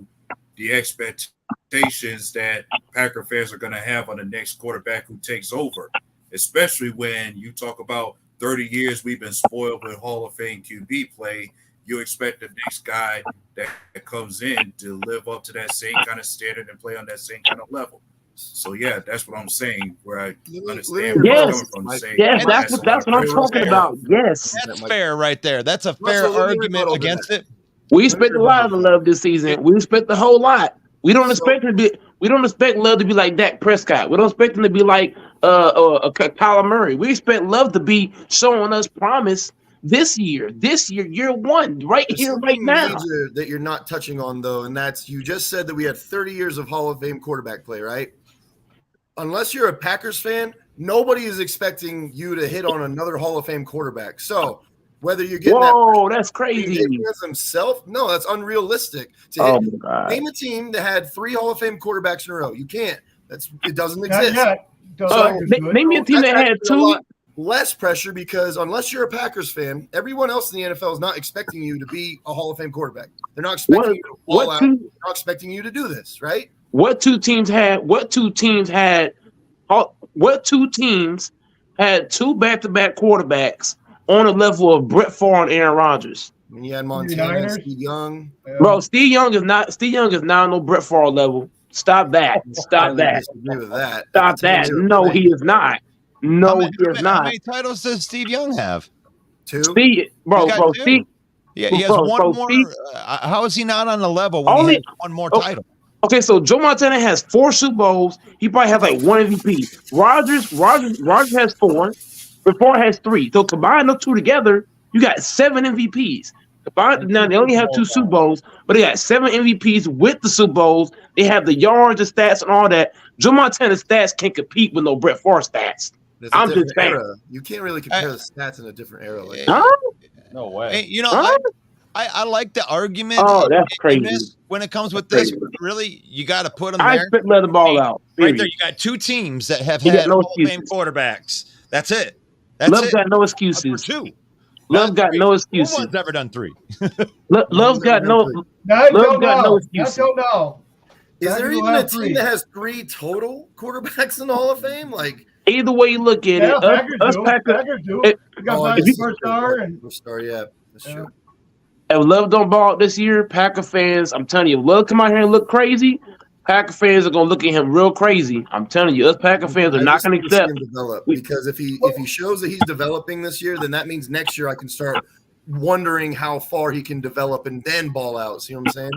the expectations that Packer fans are going to have on the next quarterback who takes over, especially when you talk about 30 years we've been spoiled with Hall of Fame QB play. You expect the next guy that comes in to live up to that same kind of standard and play on that same kind of level. So yeah, that's what I'm saying. Where I understand where you're coming from. Yes, that's what I'm talking about. Yes, that's fair right there. That's a fair argument against it. We expect a lot of love this season. We expect the whole lot. We don't expect him to be. We don't expect Love to be like Dak Prescott. We don't expect him to be like Kyler Murray. We expect Love to be showing us promise this year, year one, right here, right now. That you're not touching on though, and that's you just said that we had 30 years of Hall of Fame quarterback play, right? Unless you're a Packers fan, nobody is expecting you to hit on another Hall of Fame quarterback. So whether you're getting that's crazy. Himself, no, that's unrealistic. Name a team that had 3 Hall of Fame quarterbacks in a row. You can't. It doesn't exist. Name me a team that had 2. Less pressure because unless you're a Packers fan, everyone else in the NFL is not expecting you to be a Hall of Fame quarterback. They're not expecting you to ball out. They're not expecting you to do this, right? What two teams had 2 back-to-back quarterbacks on the level of Brett Favre and Aaron Rodgers? You had Montana, Steve Young. Bro, Steve Young is not on no Brett Favre level. Stop that. Stop that. Stop that. No, he is not. No, he is not. How many titles does Steve Young have? 2. Steve. Yeah, he has one more. How is he not on the level when he has one more title? Okay, so Joe Montana has 4 Super Bowls. He probably has like 1 MVP. Rodgers has 4. Favre has 3. So combine those 2 together, you got 7 MVPs. Now they only have 2 Super Bowls, but they got 7 MVPs with the Super Bowls. They have the yards, the stats, and all that. Joe Montana's stats can't compete with no Brett Favre stats. I'm just saying. You can't really compare the stats in a different era. Like no way. Hey, I like the argument. Oh, that's crazy. When it comes with this, really, you got to put them there. I expect let the ball out. Right there, you got 2 teams that have had Hall of Fame quarterbacks. That's it. Love got no excuses. 2. Love got no excuses. No one's ever done 3. Love's got no. Love got no excuses. I don't know. Is there even a team that has 3 total quarterbacks in the Hall of Fame? Like either way you look at it, us Packers do. You got first star, yeah, that's true. If Love don't ball this year, Packer fans, I'm telling you, if Love come out here and look crazy, Packer fans are gonna look at him real crazy. I'm telling you, us Packer fans are not gonna accept. Because if he shows that he's developing this year, then that means next year I can start wondering how far he can develop and then ball out. See what I'm saying?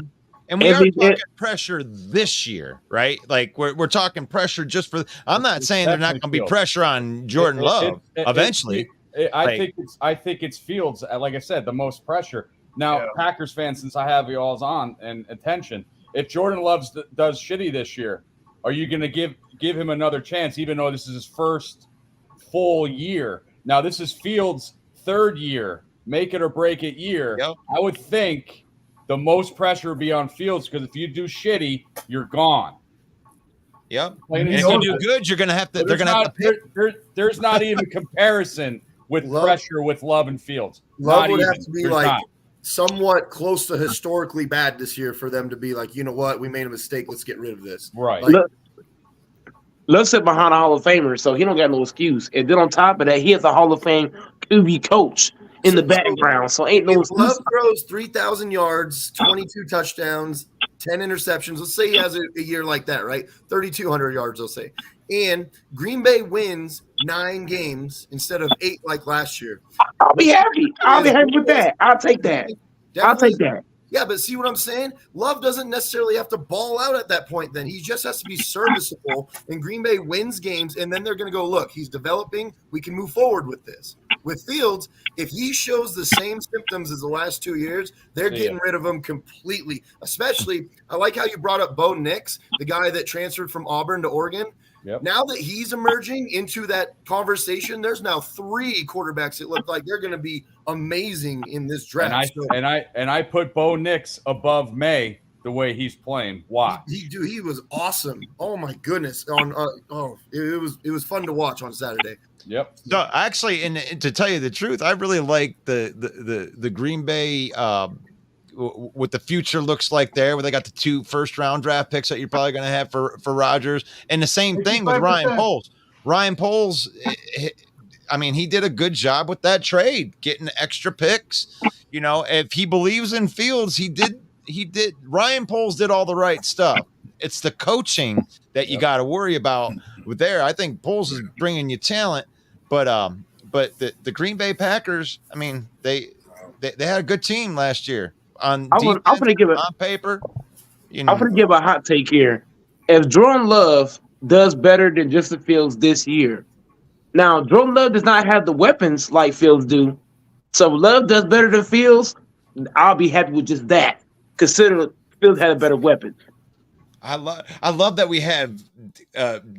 And we are talking pressure this year, right? Like we're talking pressure just for. I'm not saying they're not going to be pressure on Jordan Love eventually. I think it's Fields. Like I said, the most pressure. Now, Packers fans, since I have you all's on and attention, if Jordan Love does shitty this year, are you going to give give him another chance, even though this is his first full year. Now, this is Fields' third year, make it or break it year. Yep. I would think the most pressure would be on Fields because if you do shitty, you're gone. Yep. And And if you do good, you're gonna have to. They're gonna have to pick. There's not even comparison with pressure with Love and Fields. Love Not would even. have to be There's like not. somewhat close to historically bad this year for them to be like, you know what, we made a mistake. Let's get rid of this. Right. Like, Let's sit behind a Hall of Famer, so he don't got no excuse. And then on top of that, he has a Hall of Fame QB coach in the background, so ain't no if excuse. Love throws 3,000 yards, 22 touchdowns, 10 interceptions. Let's say he has a year like that, right? 3,200 yards, let's say. And Green Bay wins 9 games instead of 8 like last year. I'll be happy. I'll be happy with that. I'll take that. I'll take that. Yeah, but see what I'm saying? Love doesn't necessarily have to ball out at that point then. He just has to be serviceable, and Green Bay wins games, and then they're going to go, look, he's developing. We can move forward with this. With Fields, if he shows the same symptoms as the last 2 years, they're getting rid of him completely. Especially, I like how you brought up Bo Nix, the guy that transferred from Auburn to Oregon. Yep. Now that he's emerging into that conversation, there's now 3 quarterbacks that look like they're going to be amazing in this draft. And I put Bo Nix above May the way he's playing. Why? He was awesome. Oh my goodness! It was fun to watch on Saturday. Yep. So actually, and to tell you the truth, I really like the Green Bay. What the future looks like there, where they got the 2 first-round draft picks that you're probably going to have for Rodgers, and the same thing with Ryan Poles. Ryan Poles, I mean, he did a good job with that trade, getting extra picks. You know, if he believes in Fields, he did. Ryan Poles did all the right stuff. It's the coaching that you got to worry about with there. I think Poles is bringing you talent, but the Green Bay Packers, I mean, they had a good team last year. I'm going to give it on paper. You know. I'm going to give a hot take here. If Jordan Love does better than Justin Fields this year, now Jordan Love does not have the weapons like Fields do. So if Love does better than Fields, I'll be happy with just that. Consider Fields had a better weapon. I love that we have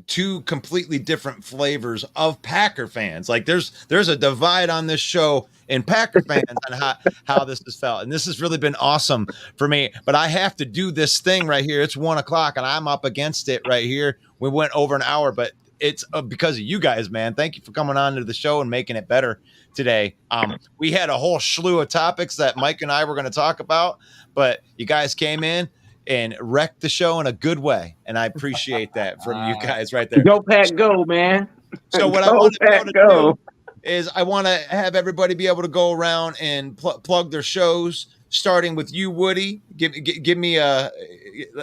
2 completely different flavors of Packer fans. Like there's a divide on this show in Packer fans on how this has felt. And this has really been awesome for me. But I have to do this thing right here. It's 1:00 and I'm up against it right here. We went over an hour, but it's because of you guys, man. Thank you for coming on to the show and making it better today. We had a whole slew of topics that Mike and I were going to talk about, but you guys came in and wrecked the show in a good way. And I appreciate that from you guys right there. Go Pack, go, man. So what I want to do is I want to have everybody be able to go around and plug their shows, starting with you, Woody. Give me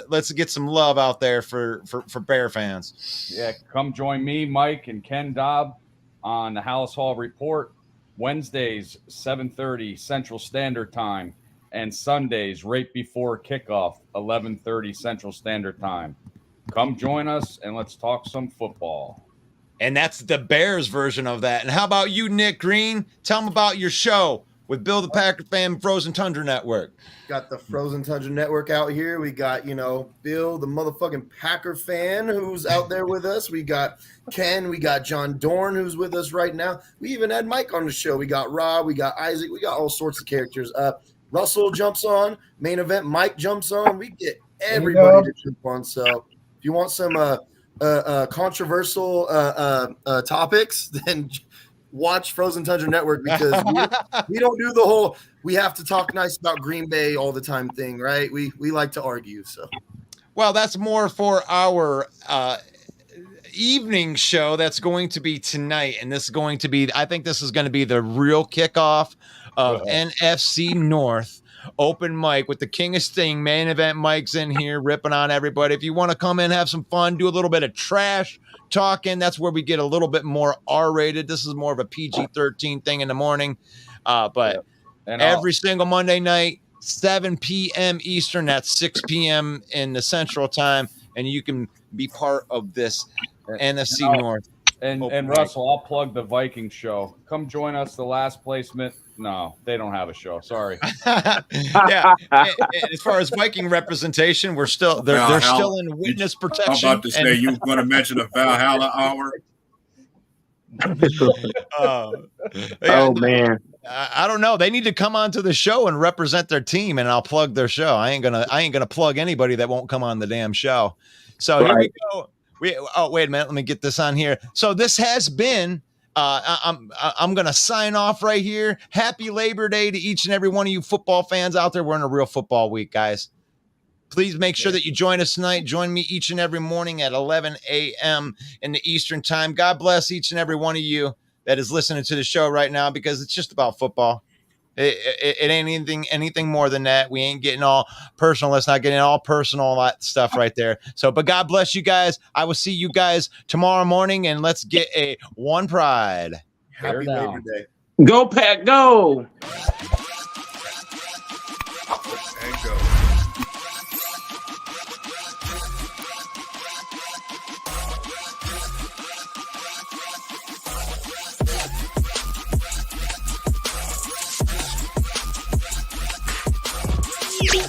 let's get some love out there for Bear fans. Yeah, come join me, Mike, and Ken Dobb on the Hallis Hall Report, Wednesdays, 7:30 Central Standard Time, and Sundays right before kickoff, 11:30 Central Standard Time. Come join us and let's talk some football. And that's the Bears version of that. And how about you, Nick Green? Tell them about your show with Bill the Packer Fan, Frozen Tundra Network. Got the Frozen Tundra Network out here. We got, Bill, the motherfucking Packer fan, who's out there with us. We got Ken. We got John Dorn, who's with us right now. We even had Mike on the show. We got Rob. We got Isaac. We got all sorts of characters. Russell jumps on. Main event, Mike jumps on. We get everybody to jump on. So if you want some controversial topics, then watch Frozen Tundra Network, because we don't do the whole we have to talk nice about Green Bay all the time thing, right? We like to argue. So, well, that's more for our evening show that's going to be tonight, and this is going to be, I think this is going to be the real kickoff of NFC North open mic with the King of Sting main event. Mike's in here ripping on everybody. If you want to come in, have some fun, do a little bit of trash talking, that's where we get a little bit more R-rated. This is more of a PG-13 thing in the morning, but every single Monday night, 7 p.m. Eastern, that's 6 p.m. in the Central Time, and you can be part of this NFC North. And Russell, I'll plug the Vikings show. Come join us, the last placement No, they don't have a show. Sorry. Yeah. And as far as Viking representation, we're still they're still in witness protection. I'm about to say you were going to mention a Valhalla hour. Oh man, I don't know. They need to come onto the show and represent their team, and I'll plug their show. I ain't gonna plug anybody that won't come on the damn show. So Here we go. Wait a minute. Let me get this on here. So this has been. I'm gonna sign off right here. Happy Labor Day to each and every one of you football fans out there. We're in a real football week, guys. Please make sure that you join us tonight. Join me each and every morning at 11 a.m. in the Eastern time. God bless each and every one of you that is listening to the show right now, because it's just about football. It ain't anything more than that. We ain't getting all personal. Let's not get in all personal, all that stuff right there. So, but God bless you guys. I will see you guys tomorrow morning, and let's get a one pride. Happy Labor Day. Go Pack, go. And go. You